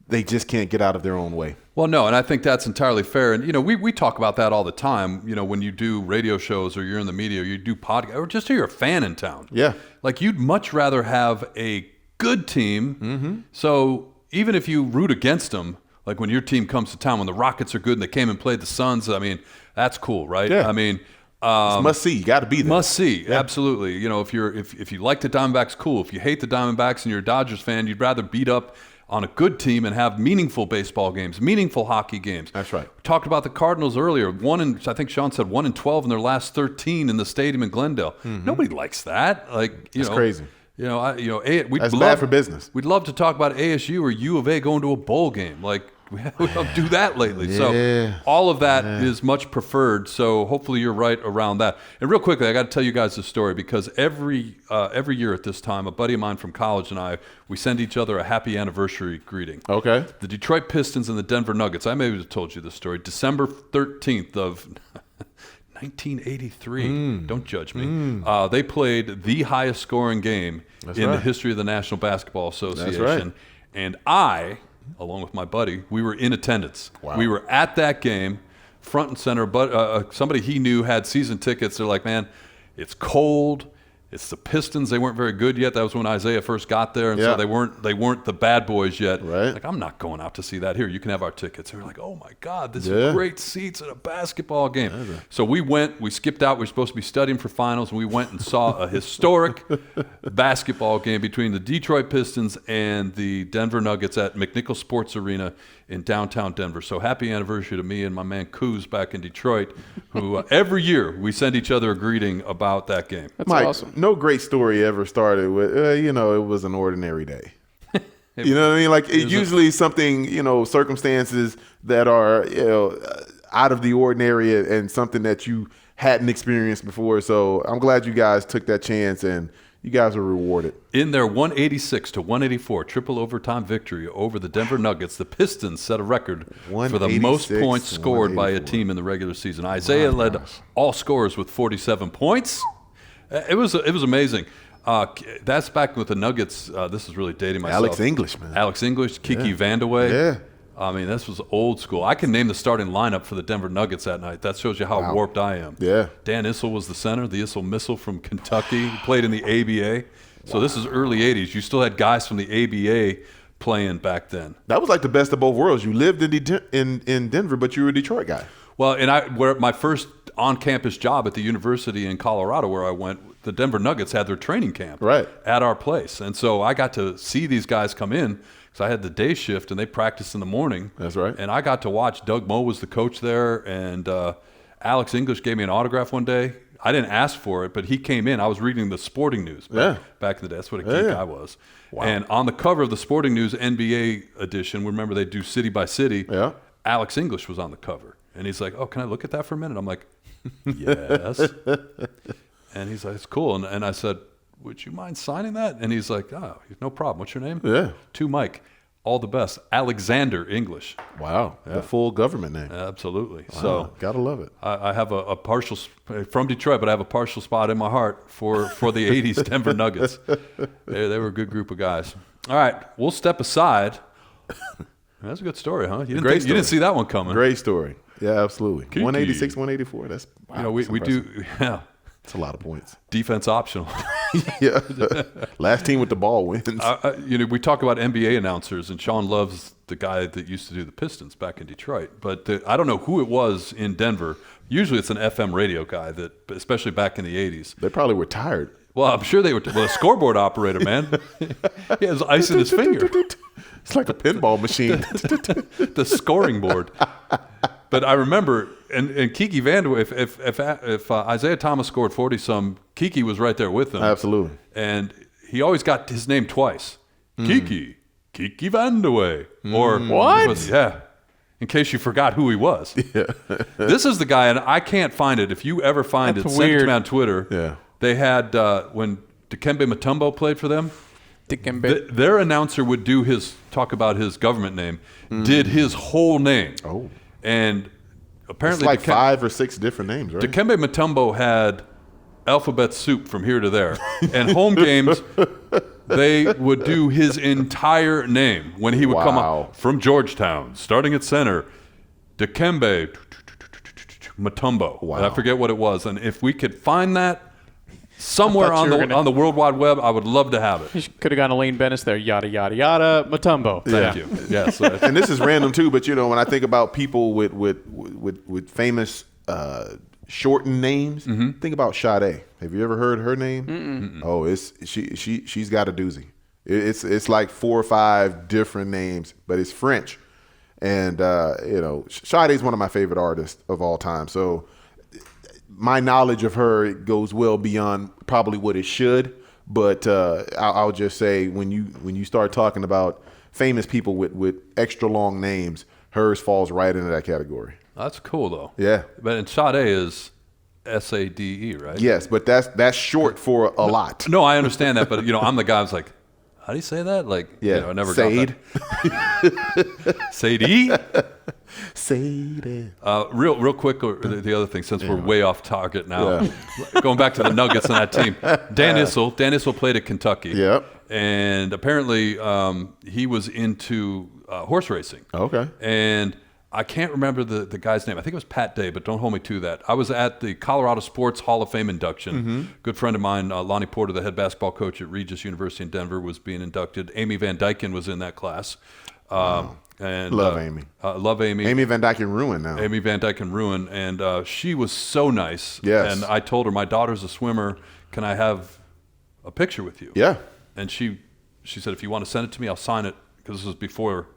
they just can't get out of their own way. Well, no, and I think that's entirely fair. And, we talk about that all the time. When you do radio shows or you're in the media or you do podcast or just you're a fan in town. Yeah. Like, you'd much rather have a good team. Mm-hmm. So even if you root against them, like when your team comes to town, when the Rockets are good and they came and played the Suns, I mean, that's cool, right? Yeah. I mean, it's must see. You got to be there. Must see, yeah. Absolutely. If you like the Diamondbacks, cool. If you hate the Diamondbacks and you're a Dodgers fan, you'd rather beat up on a good team and have meaningful baseball games, meaningful hockey games. That's right. We talked about the Cardinals earlier. I think Sean said 1-12 in their last 13 in the stadium in Glendale. Mm-hmm. Nobody likes that. That's crazy. That's bad for business. We'd love to talk about ASU or U of A going to a bowl game. We don't do that lately. So all of that is much preferred. So hopefully you're right around that. And real quickly, I got to tell you guys a story because every year at this time, a buddy of mine from college and I, we send each other a happy anniversary greeting. Okay. The Detroit Pistons and the Denver Nuggets. I maybe have told you this story. December 13th of 1983. Don't judge me. They played the highest scoring game the history of the National Basketball Association. That's right. And I, along with my buddy, we were in attendance. Wow. We were at that game, front and center. But somebody he knew had season tickets. They're like, man, it's cold. It's the Pistons. They weren't very good yet. That was when Isaiah first got there, and so they weren't the bad boys yet. Right. Like, I'm not going out to see that. Here, you can have our tickets. They were like, oh my God, this is great seats at a basketball game. So we went. We skipped out. We were supposed to be studying for finals, and we went and saw a historic basketball game between the Detroit Pistons and the Denver Nuggets at McNichols Sports Arena in downtown Denver. So happy anniversary to me and my man Coos back in Detroit, who every year we send each other a greeting about that game. That's Mike, awesome. No great story ever started with, it was an ordinary day. You know what I mean? Like, it's usually something, circumstances that are, out of the ordinary and something that you hadn't experienced before. So I'm glad you guys took that chance and you guys were rewarded. In their 186-184 triple overtime victory over the Denver Nuggets, the Pistons set a record for the most points scored by a team in the regular season. Isaiah led all scorers with 47 points. It was amazing. That's back with the Nuggets. This is really dating myself. Alex English, man. Alex English, Kiki Vandeweghe. I mean, this was old school. I can name the starting lineup for the Denver Nuggets that night. That shows you how warped I am. Yeah. Dan Issel was the center, the Issel Missile from Kentucky. He played in the ABA. So this is early 80s. You still had guys from the ABA playing back then. That was like the best of both worlds. You lived in Denver, but you were a Detroit guy. Well, and where my first on-campus job at the university in Colorado where I went, the Denver Nuggets had their training camp at our place. And so I got to see these guys come in because I had the day shift and they practiced in the morning. That's right. And I got to watch. Doug Moe was the coach there, and Alex English gave me an autograph one day. I didn't ask for it, but he came in. I was reading the Sporting News back in the day. That's what a geek I was. Wow. And on the cover of the Sporting News NBA edition, remember they do city by city, Alex English was on the cover. And he's like, oh, can I look at that for a minute? I'm like, yes. And he's like, it's cool. And I said, would you mind signing that? And he's like, oh, no problem. What's your name? Yeah. To Mike. All the best. Alexander English. Wow. Yeah. The full government name. Absolutely. Wow. So gotta love it. I have a partial, from Detroit, but I have a partial spot in my heart for the 80s Denver Nuggets. They were a good group of guys. All right. We'll step aside. That's a good story, huh? You didn't see that one coming. Great story. Yeah, absolutely. Kiki. 186, 184. That's we do. Yeah. It's a lot of points. Defense optional. Yeah. Last team with the ball wins. We talk about NBA announcers, and Sean loves the guy that used to do the Pistons back in Detroit. But I don't know who it was in Denver. Usually it's an FM radio guy, especially back in the 80s. They probably were tired. Well, I'm sure they were. Well, a scoreboard operator, man. He has ice in his finger. It's like a pinball machine. The scoring board. But I remember, and Kiki Vandeweghe, if Isaiah Thomas scored 40-some, Kiki was right there with him. Absolutely. And he always got his name twice. Kiki Vandeweghe. Or what? Yeah. In case you forgot who he was. Yeah. This is the guy, and I can't find it. If you ever find That's it, send it weird. to me on Twitter. Yeah. They had, when Dikembe Mutombo played for them, Dikembe. their announcer would talk about his government name, did his whole name. Oh. And apparently, it's like 5 or 6 different names, right? Dikembe Mutombo had alphabet soup from here to there. And home games, they would do his entire name when he would come up from Georgetown, starting at center, Dikembe Mutombo. Wow. And I forget what it was. And if we could find that somewhere on the World Wide Web, I would love to have it. You could have gone Elaine Bennis there. Yada, yada, yada. Mutombo. Thank you. Yes. And this is random too, but when I think about people with famous shortened names, think about Sade. Have you ever heard her name? Mm-mm. Oh, she's got a doozy. It's like 4 or 5 different names, but it's French. And Sade is one of my favorite artists of all time. So my knowledge of her goes well beyond probably what it should, but I'll just say when you start talking about famous people with extra long names, hers falls right into that category. That's cool though. Yeah. But Sade is SADE, right? Yes, but that's short for a lot. No, I understand that, but I'm the guy who's like, how do you say that? Like, I never Sade. got that. Sade? Sade. Real quick, the other thing, since we're way off target now, going back to the Nuggets and that team, Dan Issel played at Kentucky. Yep. And apparently he was into horse racing. Okay. And I can't remember the guy's name. I think it was Pat Day, but don't hold me to that. I was at the Colorado Sports Hall of Fame induction. Good friend of mine, Lonnie Porter, the head basketball coach at Regis University in Denver, was being inducted. Amy Van Dyken was in that class. And love Amy. Love Amy. Amy Van Dyken Ruin now. Amy Van Dyken Ruin. And she was so nice. Yes. And I told her, my daughter's a swimmer. Can I have a picture with you? Yeah. And she said, if you want to send it to me, I'll sign it, because this was before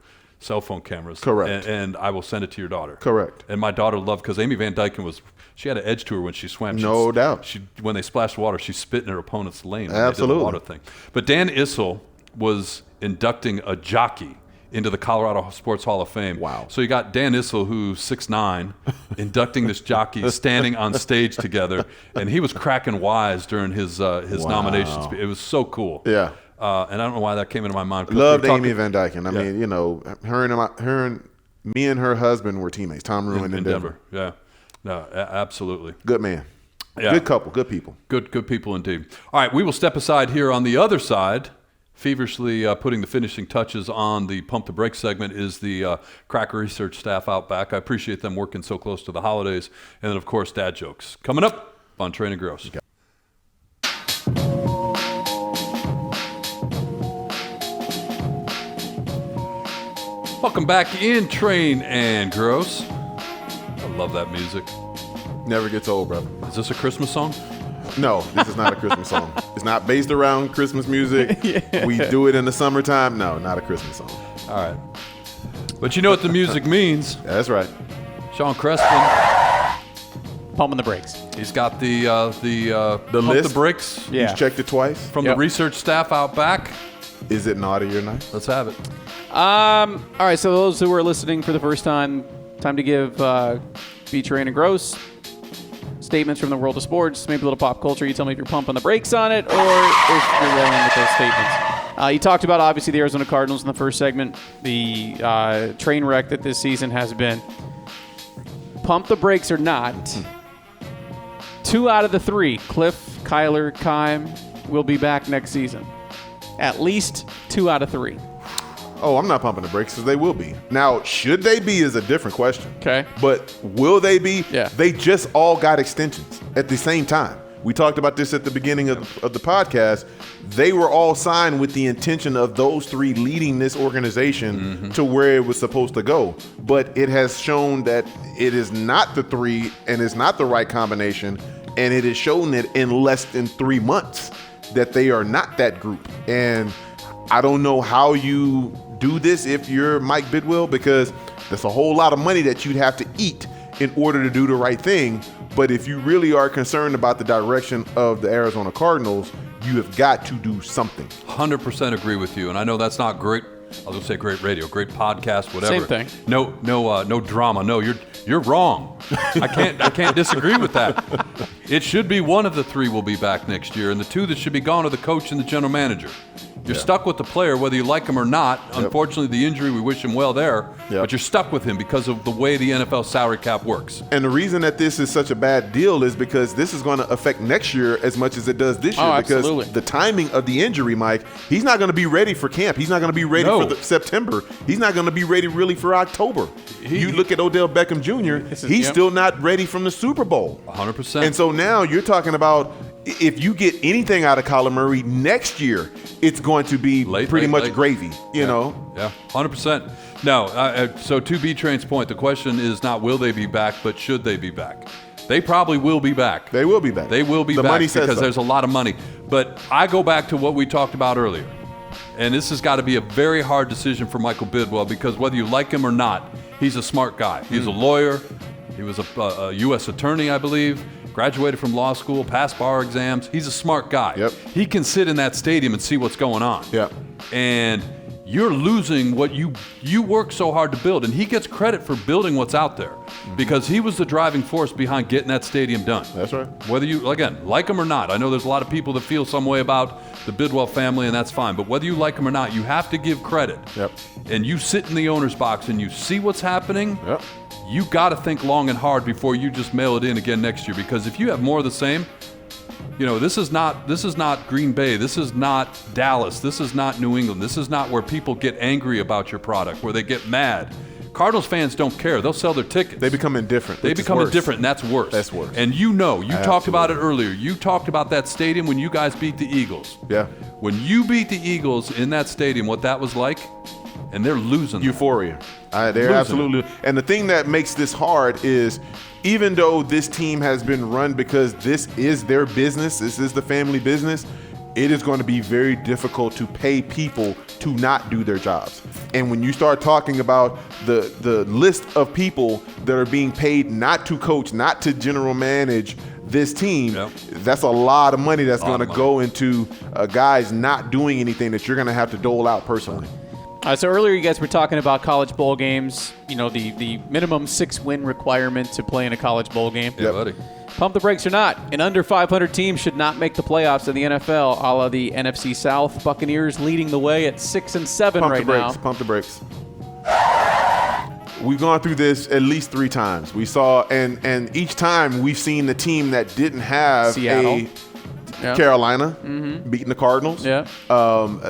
cell phone cameras. Correct. And I will send it to your daughter. Correct. And my daughter loved, because Amy Van Dyken she had an edge to her when she swam. No doubt. When they splashed water, she spit in her opponent's lane. Absolutely. They did the water thing. But Dan Issel was inducting a jockey into the Colorado Sports Hall of Fame. Wow. So you got Dan Issel, who's 6'9", inducting this jockey, standing on stage together, and he was cracking wise during his nomination speech. It was so cool. Yeah. And I don't know why that came into my mind. Loved Amy Van Dyken. I mean, her and me and her husband were teammates. Tom Ruin in Denver. Yeah. No, absolutely. Good man. Yeah. Good couple. Good people. Good people indeed. All right, we will step aside here on the other side Feverishly putting the finishing touches on the Pump the Brakes segment is the Cracker Research staff out back. I appreciate them working so close to the holidays. And then, of course, dad jokes. Coming up on Train and Grose. Welcome back in Train and Grose. I love that music. Never gets old, brother. Is this a Christmas song? No, this is not a Christmas song. It's not based around Christmas music. Yeah. We do it in the summertime. No, not a Christmas song. All right. But you know what the music means. That's right. Sean Crespin. Pumping the brakes. He's got the Pump list. the Brakes. Yeah. He's checked it twice. From the research staff out back. Is it naughty or nice? Let's have it. All right, so those who are listening for the first time to give Train and Grose statements from the world of sports, maybe a little pop culture. You tell me if you're pumping the brakes on it or if you're rolling with those statements. You talked about, obviously, the Arizona Cardinals in the first segment, the train wreck that this season has been. Pump the brakes or not, 2 out of the 3, Cliff, Kyler, Kime, will be back next season. At least 2 out of 3. Oh, I'm not pumping the brakes because they will be. Now, should they be is a different question. Okay. But will they be? Yeah. They just all got extensions at the same time. We talked about this at the beginning of the podcast. They were all signed with the intention of those 3 leading this organization to where it was supposed to go. But it has shown that it is not the 3 and it's not the right combination. And it has shown that in less than 3 months that they are not that group. And I don't know how you do this if you're Mike Bidwill, because there's a whole lot of money that you'd have to eat in order to do the right thing. But if you really are concerned about the direction of the Arizona Cardinals, you have got to do something. 100% agree with you. And I know that's not great. I was going to say great radio, great podcast, whatever. Same thing. No drama. No, you're wrong. I can't disagree with that. It should be one of the 3 will be back next year, and the 2 that should be gone are the coach and the general manager. You're stuck with the player, whether you like him or not. Yep. Unfortunately, the injury, we wish him well there. Yep. But you're stuck with him because of the way the NFL salary cap works. And the reason that this is such a bad deal is because this is going to affect next year as much as it does this year. Because absolutely. The timing of the injury, Mike, he's not going to be ready for camp. He's not going to be ready for September. He's not going to be ready really for October. You look at Odell Beckham Jr., he's still not ready from the Super Bowl. 100%. And so now you're talking about if you get anything out of Kyler Murray next year, it's going to be pretty much gravy, you know? Yeah, 100%. No, so to B-Train's point, the question is not will they be back, but should they be back? They probably will be back. They will be back. They will be the back money says because so. There's a lot of money. But I go back to what we talked about earlier. And this has got to be a very hard decision for Michael Bidwill because whether you like him or not, he's a smart guy. He's a lawyer. He was a U.S. attorney, I believe. Graduated from law school, passed bar exams. He's a smart guy. Yep. He can sit in that stadium and see what's going on. Yep. And you're losing what you work so hard to build. And he gets credit for building what's out there because he was the driving force behind getting that stadium done. That's right. Whether you, again, like him or not, I know there's a lot of people that feel some way about the Bidwill family, and that's fine. But whether you like him or not, you have to give credit. Yep. And you sit in the owner's box and you see what's happening. Yep. You got to think long and hard before you just mail it in again next year. Because if you have more of the same, you know, this is not Green Bay. This is not Dallas. This is not New England. This is not where people get angry about your product, where they get mad. Cardinals fans don't care. They'll sell their tickets. They become indifferent. They become indifferent, and that's worse. That's worse. And you talked about it earlier. You talked about that stadium when you guys beat the Eagles. Yeah. When you beat the Eagles in that stadium, what that was like, and they're losing. Euphoria. They're absolutely. And the thing that makes this hard is even though this team has been run because this is their business, this is the family business, it is going to be very difficult to pay people to not do their jobs. And when you start talking about the list of people that are being paid not to coach, not to general manage this team, that's a lot of money that's going to go into guys not doing anything that you're going to have to dole out personally. So earlier you guys were talking about college bowl games, you know, the minimum 6-win requirement to play in a college bowl game. Yeah, buddy. Pump the brakes or not, an under 500 team should not make the playoffs in the NFL, a la the NFC South. Buccaneers leading the way at 6-7 right now. Pump the brakes. We've gone through this at least 3 times. We saw, and each time we've seen the team that didn't have Seattle. Yeah. Carolina beating the Cardinals. Yeah.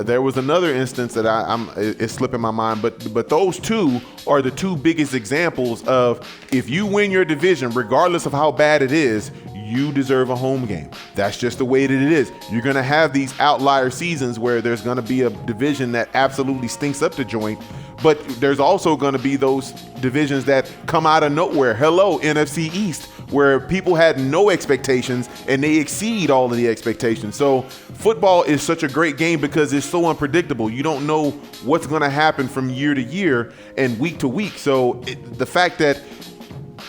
There was another instance that it's slipping my mind, but those two are the two biggest examples of if you win your division, regardless of how bad it is, you deserve a home game. That's just the way that it is. You're going to have these outlier seasons where there's going to be a division that absolutely stinks up the joint, but there's also going to be those divisions that come out of nowhere. Hello, NFC East, where people had no expectations and they exceed all of the expectations. So football is such a great game because it's so unpredictable. You don't know what's going to happen from year to year and week to week. So the fact that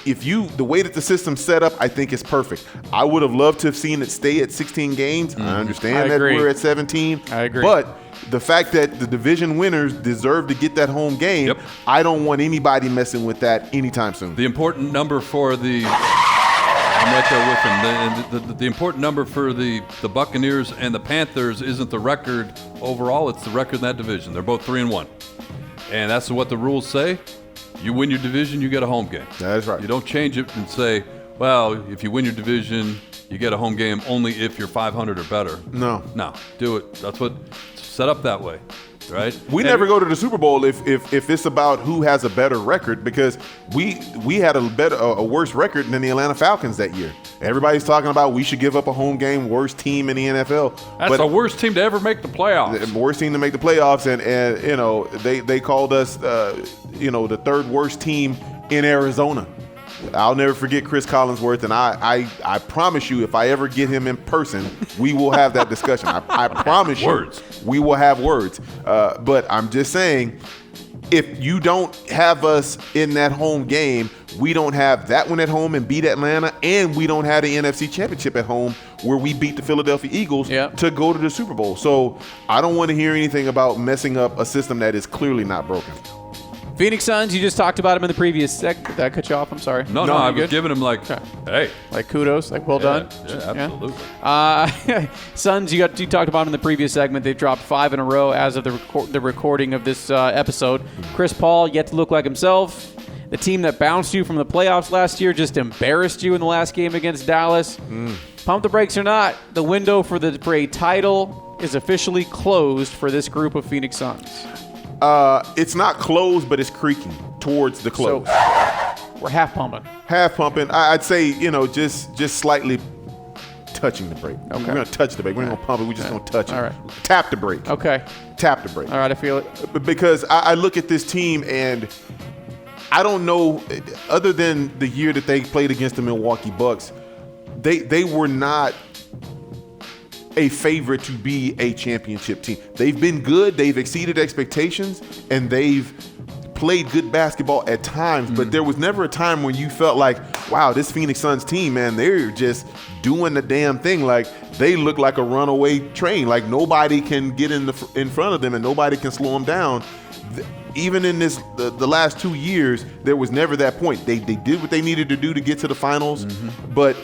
the way that the system's set up, I think is perfect. I would have loved to have seen it stay at 16 games. I understand that we're at 17. I agree. But the fact that the division winners deserve to get that home game, I don't want anybody messing with that anytime soon. The important number for I'm right there with him. The important number for the Buccaneers and the Panthers isn't the record overall, it's the record in that division. They're both 3-1. And that's what the rules say. You win your division, you get a home game. That's right. You don't change it and say, well, if you win your division, you get a home game only if you're 500 or better. No, do it. That's what it's set up that way, right? We never go to the Super Bowl if it's about who has a better record, because we had a worse record than the Atlanta Falcons that year. Everybody's talking about we should give up a home game, worst team in the NFL. That's the worst team to ever make the playoffs. The worst team to make the playoffs, and you know they called us the third worst team in Arizona. I'll never forget Chris Collinsworth, and I promise you, if I ever get him in person, we will have that discussion. I promise you, we will have words. But I'm just saying, if you don't have us in that home game, we don't have that one at home and beat Atlanta, and we don't have the NFC Championship at home where we beat the Philadelphia Eagles to go to the Super Bowl. So I don't want to hear anything about messing up a system that is clearly not broken. Phoenix Suns, you just talked about him in the previous sec. Did I cut you off? I'm sorry. No, I was giving him hey. Like kudos, like well done. Yeah, absolutely. Suns, you talked about him in the previous segment. They've dropped 5 in a row as of the recording of this episode. Chris Paul yet to look like himself. The team that bounced you from the playoffs last year just embarrassed you in the last game against Dallas. Pump the brakes or not, the window for a title is officially closed for this group of Phoenix Suns. It's not closed, but it's creaking towards the close. So we're half pumping. I'd say, just slightly touching the brake. Okay. We're going to touch the brake. We're not going to pump it. We're just going to touch it. All right. Tap the brake. Okay. Tap the brake. All right, I feel it. Because I look at this team and I don't know, other than the year that they played against the Milwaukee Bucks, they were not a favorite to be a championship team. They've been good, they've exceeded expectations, and they've played good basketball at times, but there was never a time when you felt like, wow, this Phoenix Suns team, man, they're just doing the damn thing. Like, they look like a runaway train. Like, nobody can get in front of them and nobody can slow them down. Even in the last 2 years, there was never that point. They did what they needed to do to get to the finals, but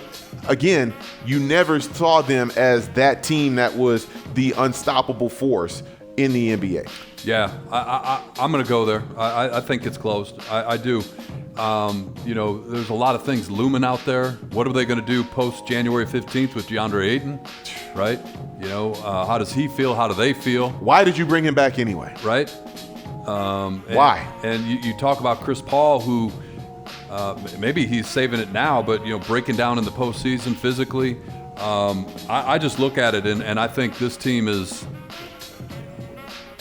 again, you never saw them as that team that was the unstoppable force in the NBA. Yeah, I'm going to go there. I think it's closed. I do. There's a lot of things looming out there. What are they going to do post January 15th with DeAndre Ayton, right? How does he feel? How do they feel? Why did you bring him back anyway? Right? Why? And you talk about Chris Paul, who maybe he's saving it now, but breaking down in the postseason physically. I just look at it and I think this team is.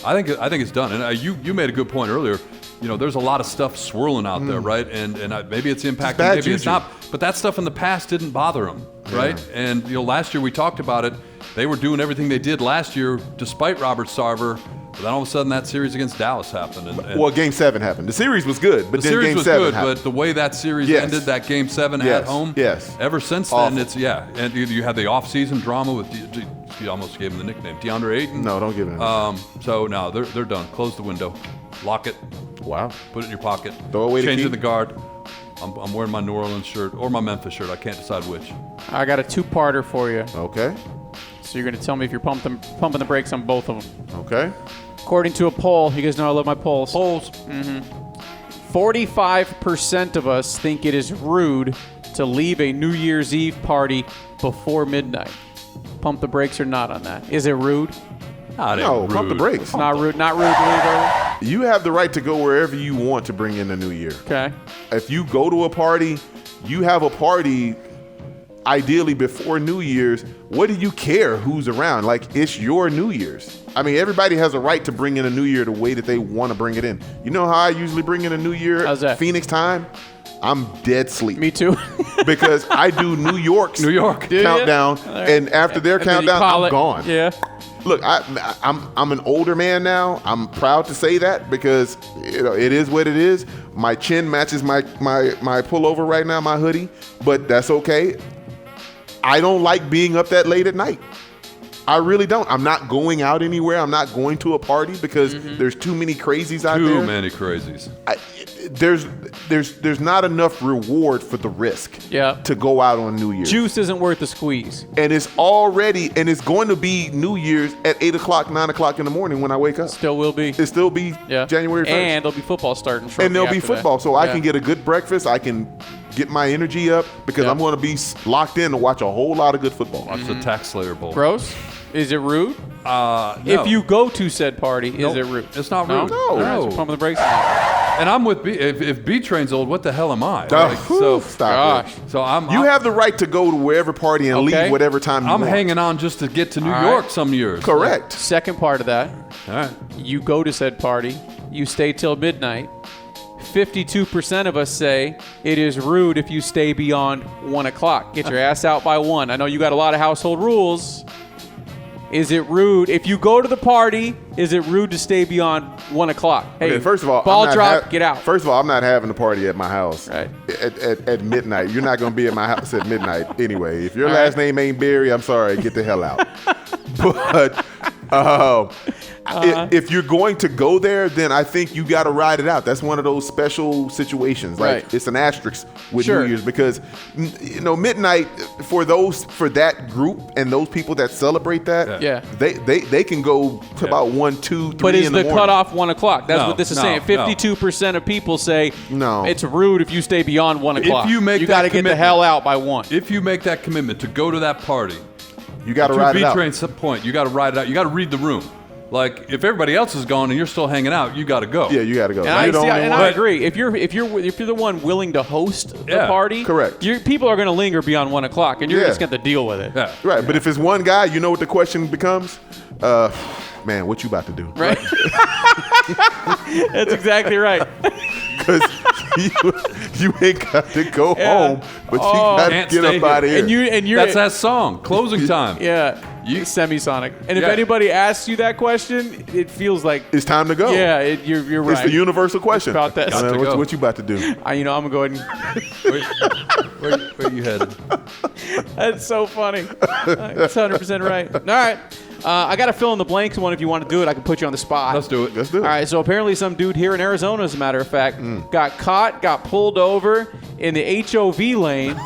I think it's done. And you made a good point earlier. There's a lot of stuff swirling out there, right? And maybe it's impacting, maybe it's not. But that stuff in the past didn't bother them, right? Yeah. And last year we talked about it. They were doing everything they did last year, despite Robert Sarver. But then all of a sudden that series against Dallas happened. And Game 7 happened. The series was good, but then Game 7 happened. The series was good, but the way that series ended, that Game 7 at home, ever since then, it's, And you had the off-season drama with, you almost gave him the nickname, DeAndre Ayton. No, don't give him So, no, they're done. Close the window. Lock it. Wow. Put it in your pocket. Throw away Change the guard. I'm wearing my New Orleans shirt or my Memphis shirt. I can't decide which. I got a two-parter for you. Okay. So you're going to tell me if you're pumping the brakes on both of them. Okay. According to a poll, you guys know I love my polls. 45% of us think it is rude to leave a New Year's Eve party before midnight. Pump the brakes or not on that? Is it rude? No, pump the brakes. It's not rude. Not rude to leave early. You have the right to go wherever you want to bring in the new year. Okay. If you go to a party, you have a party ideally before New Year's. What do you care who's around? Like, it's your New Year's. I mean, everybody has a right to bring in a new year the way that they want to bring it in. You know how I usually bring in a new year? How's that? Phoenix time? I'm dead sleep. Me too. Because I do New York's countdown, and after their countdown, I'm gone. Yeah. Look, I'm an older man now. I'm proud to say that because it is what it is. My chin matches my pullover right now, my hoodie, but that's okay. I don't like being up that late at night. I really don't. I'm not going out anywhere. I'm not going to a party because there's too many crazies out there. Too many crazies. There's not enough reward for the risk to go out on New Year's. Juice isn't worth the squeeze. And it's going to be New Year's at 8 o'clock, 9 o'clock in the morning when I wake up. Still will be. It still be January 1st. And there'll be football starting shortly. And there'll be football. That. So I can get a good breakfast. I can get my energy up because I'm going to be locked in to watch a whole lot of good football. Watch the Tax Slayer Bowl. Grose? Is it rude? No. If you go to said party, is it rude? It's not rude. No. All right, so pumping the brakes. And I'm with B. If B Train's old, what the hell am I? Stop it. So You have the right to go to wherever party and leave whatever time you want. I'm hanging on just to get to New York some years. Correct. Second part of that. All right. You go to said party. You stay till midnight. 52% of us say it is rude if you stay beyond 1 o'clock. Get your ass out by 1. I know you got a lot of household rules. Is it rude if you go to the party? Is it rude to stay beyond 1 o'clock? Hey, okay, first of all, ball drop, get out. First of all, I'm not having a party at my house right. at midnight. You're not going to be at my house at midnight anyway. If your last name ain't Barry, I'm sorry, get the hell out. But if you're going to go there, then I think you got to ride it out. That's one of those special situations. Like it's an asterisk with New Year's because midnight for that group and those people that celebrate that, they can go to about 1, 2, 3 But is in the the morning. cutoff 1 o'clock? That's what this is saying. 52% of people say it's rude if you stay beyond 1 o'clock. If you got to get the hell out by 1. If you make that commitment to go to that party, you got to ride it out. To B-Train's point, you got to ride it out. You got to read the room. Like if everybody else is gone and you're still hanging out, you got to go. Yeah, you got to go. And I agree. If you're the one willing to host the party, correct. People are going to linger beyond 1 o'clock, and you're just going to deal with it. Yeah. Right. But if it's one guy, you know what the question becomes? Man, what you about to do? Right. That's exactly right. Because you ain't got to go home, but you got to get up out of here. And you're that's that song, Closing Time. Yeah. Semisonic. And if anybody asks you that question, it feels like it's time to go. Yeah, you're right. It's the universal question. About that. What you about to do? I'm gonna go ahead and where you headed? That's so funny. That's 100% right. All right. I got to fill in the blanks one. If you want to do it, I can put you on the spot. Let's do it. All right. So apparently some dude here in Arizona, as a matter of fact, got pulled over in the HOV lane.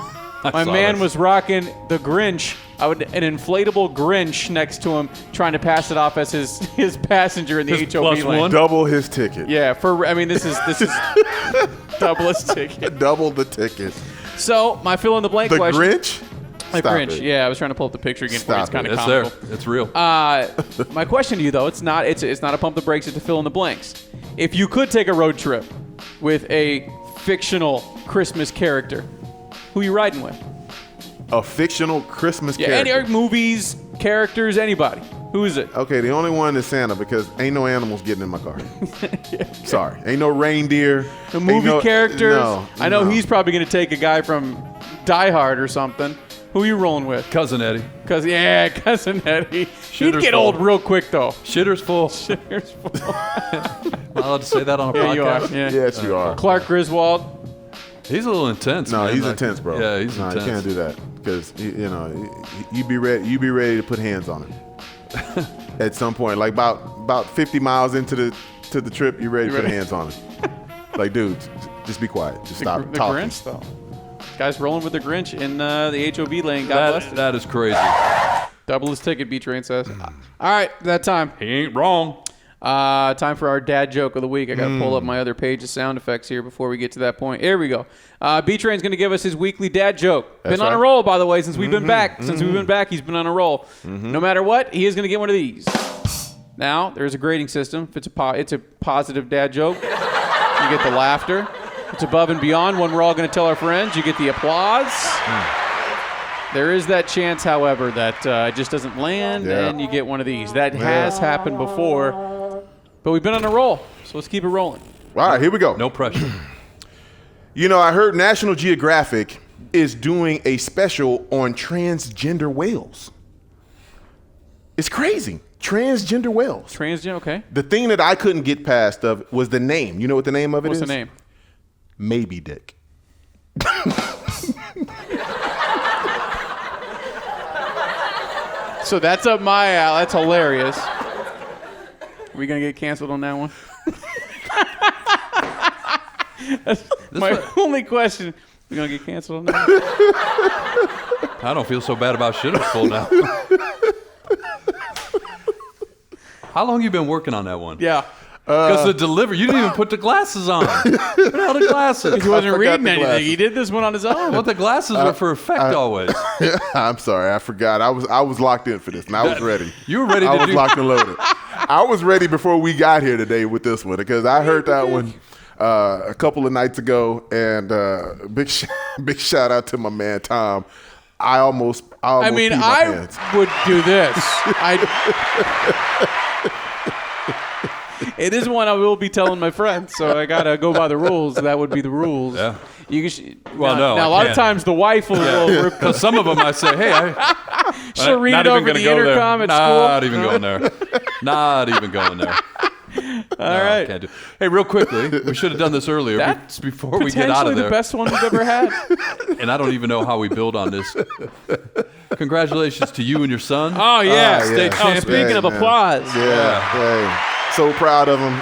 My man was rocking the Grinch, an inflatable Grinch next to him, trying to pass it off as his passenger in the HOV lane. Double his ticket. Yeah, this is double his ticket. Double the ticket. So my fill in the blank question. The Grinch? The Grinch. Yeah, I was trying to pull up the picture again for you. It's kind of comical. It's there. It's real. My question to you though, it's not a pump the brakes, it's to fill in the blanks. If you could take a road trip with a fictional Christmas character, who are you riding with? A fictional Christmas character? Any movies, characters, anybody. Who is it? Okay, the only one is Santa because ain't no animals getting in my car. Sorry. Ain't no reindeer. The movie characters? No. I know he's probably going to take a guy from Die Hard or something. Who are you rolling with? Cousin Eddie. Cousin Eddie. He'd get old real quick, though. Shitter's full. Shitter's full. Am I allowed to say that on a podcast? You are. Yeah. Yes, you are. Clark Griswold. He's a little intense. No, man. he's intense, bro. Yeah, he's intense. You can't do that because you be ready to put hands on him at some point. Like about 50 miles into the trip, you're ready to put hands on him. Like, dude, just be quiet. Just stop the talking. Grinch, though. Guy's rolling with the Grinch in the HOV lane. God bless him. That is crazy. Double his ticket, B-Train says. All right, that time. He ain't wrong. Time for our dad joke of the week. I got to pull up my other page of sound effects here before we get to that point. Here we go. B-Train's going to give us his weekly dad joke. Been on a roll, by the way, since we've been back. Since we've been back, he's been on a roll. No matter what, he is going to get one of these. Now, there's a grading system. If it's a positive dad joke, you get the laughter. If it's above and beyond, one we're all going to tell our friends, you get the applause. There is that chance, however, that it just doesn't land, and you get one of these. That has happened before, but we've been on a roll, so let's keep it rolling. All right, here we go. No pressure. I heard National Geographic is doing a special on transgender whales. It's crazy. Transgender whales. Transgender, okay. The thing that I couldn't get past was the name. You know what the name of it is? What's the name? Maybe Dick. So that's up my alley. That's hilarious. Are we going to get canceled on that one? That's my only question. We going to get canceled on that one? I don't feel so bad about shit I pulled now. How long you been working on that one? Yeah. Because the delivery, you didn't even put the glasses on. What the hell the glasses? He wasn't reading anything. Glasses. He did this one on his own. Well, the glasses were for effect always. I'm sorry, I forgot. I was locked in for this, and I was ready. You were ready to I was locked and loaded. I was ready before we got here today with this one because I heard that one a couple of nights ago, and big shout out to my man Tom. I almost I mean, peed my pants. would do this. It is one I will be telling my friends, so I gotta go by the rules. That would be the rules. Yeah. You can no, now a lot of times the wife will Because some of them I say, hey, she'll read not it even over the gonna go intercom there. at school. Not even going there. Not even going there. All right. Can't do. Hey, real quickly, we should have done this earlier That's before we get out of there. Potentially the best one we've ever had. And I don't even know how we build on this. Congratulations to you and your son. Oh, yeah. State champion. Speaking of applause. Yeah. So proud of him.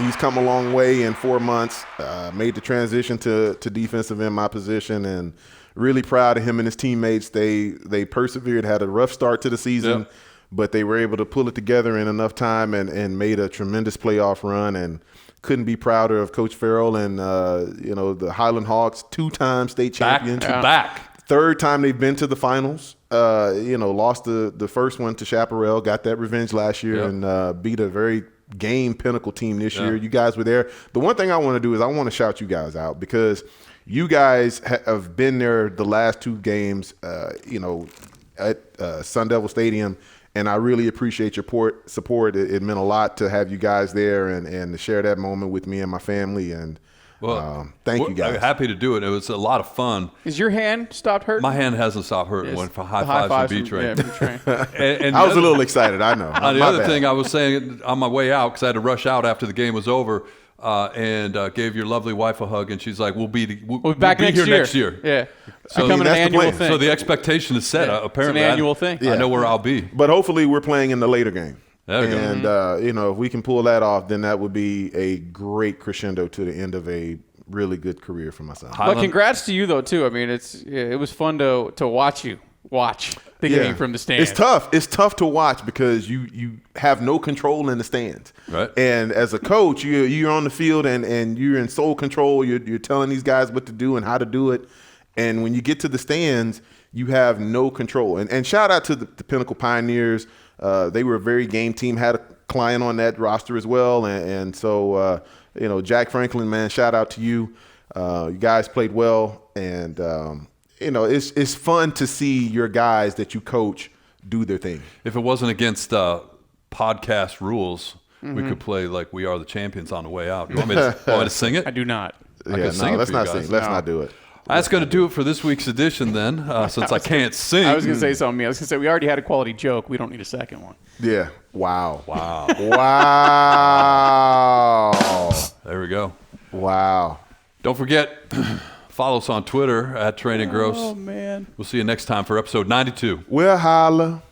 He's come a long way in 4 months. Made the transition to defensive end my position, and really proud of him and his teammates. They persevered, had a rough start to the season, but they were able to pull it together in enough time and made a tremendous playoff run. And couldn't be prouder of Coach Farrell and the Highland Hawks, 2-time state champions. Back. Third time they've been to the finals. Lost the first one to Chaparral, got that revenge last year, and beat a very game pinnacle team this year. You guys were there. The one thing I want to do is I want to shout you guys out because you guys have been there the last 2 games, at Sun Devil Stadium, and I really appreciate your support. It meant a lot to have you guys there and to share that moment with me and my family. And thank you guys. I'm happy to do it. It was a lot of fun. Is your hand stopped hurting? My hand hasn't stopped hurting. Went for high fives from B-Train. Yeah, I was a little excited, I know. The other thing I was saying on my way out, because I had to rush out after the game was over, and gave your lovely wife a hug, and she's like, we'll be back here next year. Yeah. So becoming an that's the annual plan. thing. So the expectation is set. Apparently, it's an annual thing. I know where I'll be. But hopefully we're playing in the later game. There we go. And, if we can pull that off, then that would be a great crescendo to the end of a really good career for my son. But congrats to you, though, too. I mean, it was fun to watch you watch the game from the stands. It's tough. It's tough to watch because you have no control in the stands. Right. And as a coach, you're on the field and you're in sole control. You're telling these guys what to do and how to do it. And when you get to the stands, you have no control. And shout out to the Pinnacle Pioneers. They were a very game team, had a client on that roster as well. And so, Jack Franklin, man, shout out to you. You guys played well. And, it's fun to see your guys that you coach do their thing. If it wasn't against podcast rules, we could play like We Are the Champions on the way out. You want me to sing it? I do not. Let's not do it. That's going to do it for this week's edition then, since I can't sing. I was going to say something. I was going to say we already had a quality joke. We don't need a second one. Yeah. Wow. There we go. Wow. Don't forget, follow us on Twitter at Training Gross. Oh, man. We'll see you next time for episode 92. We'll holla.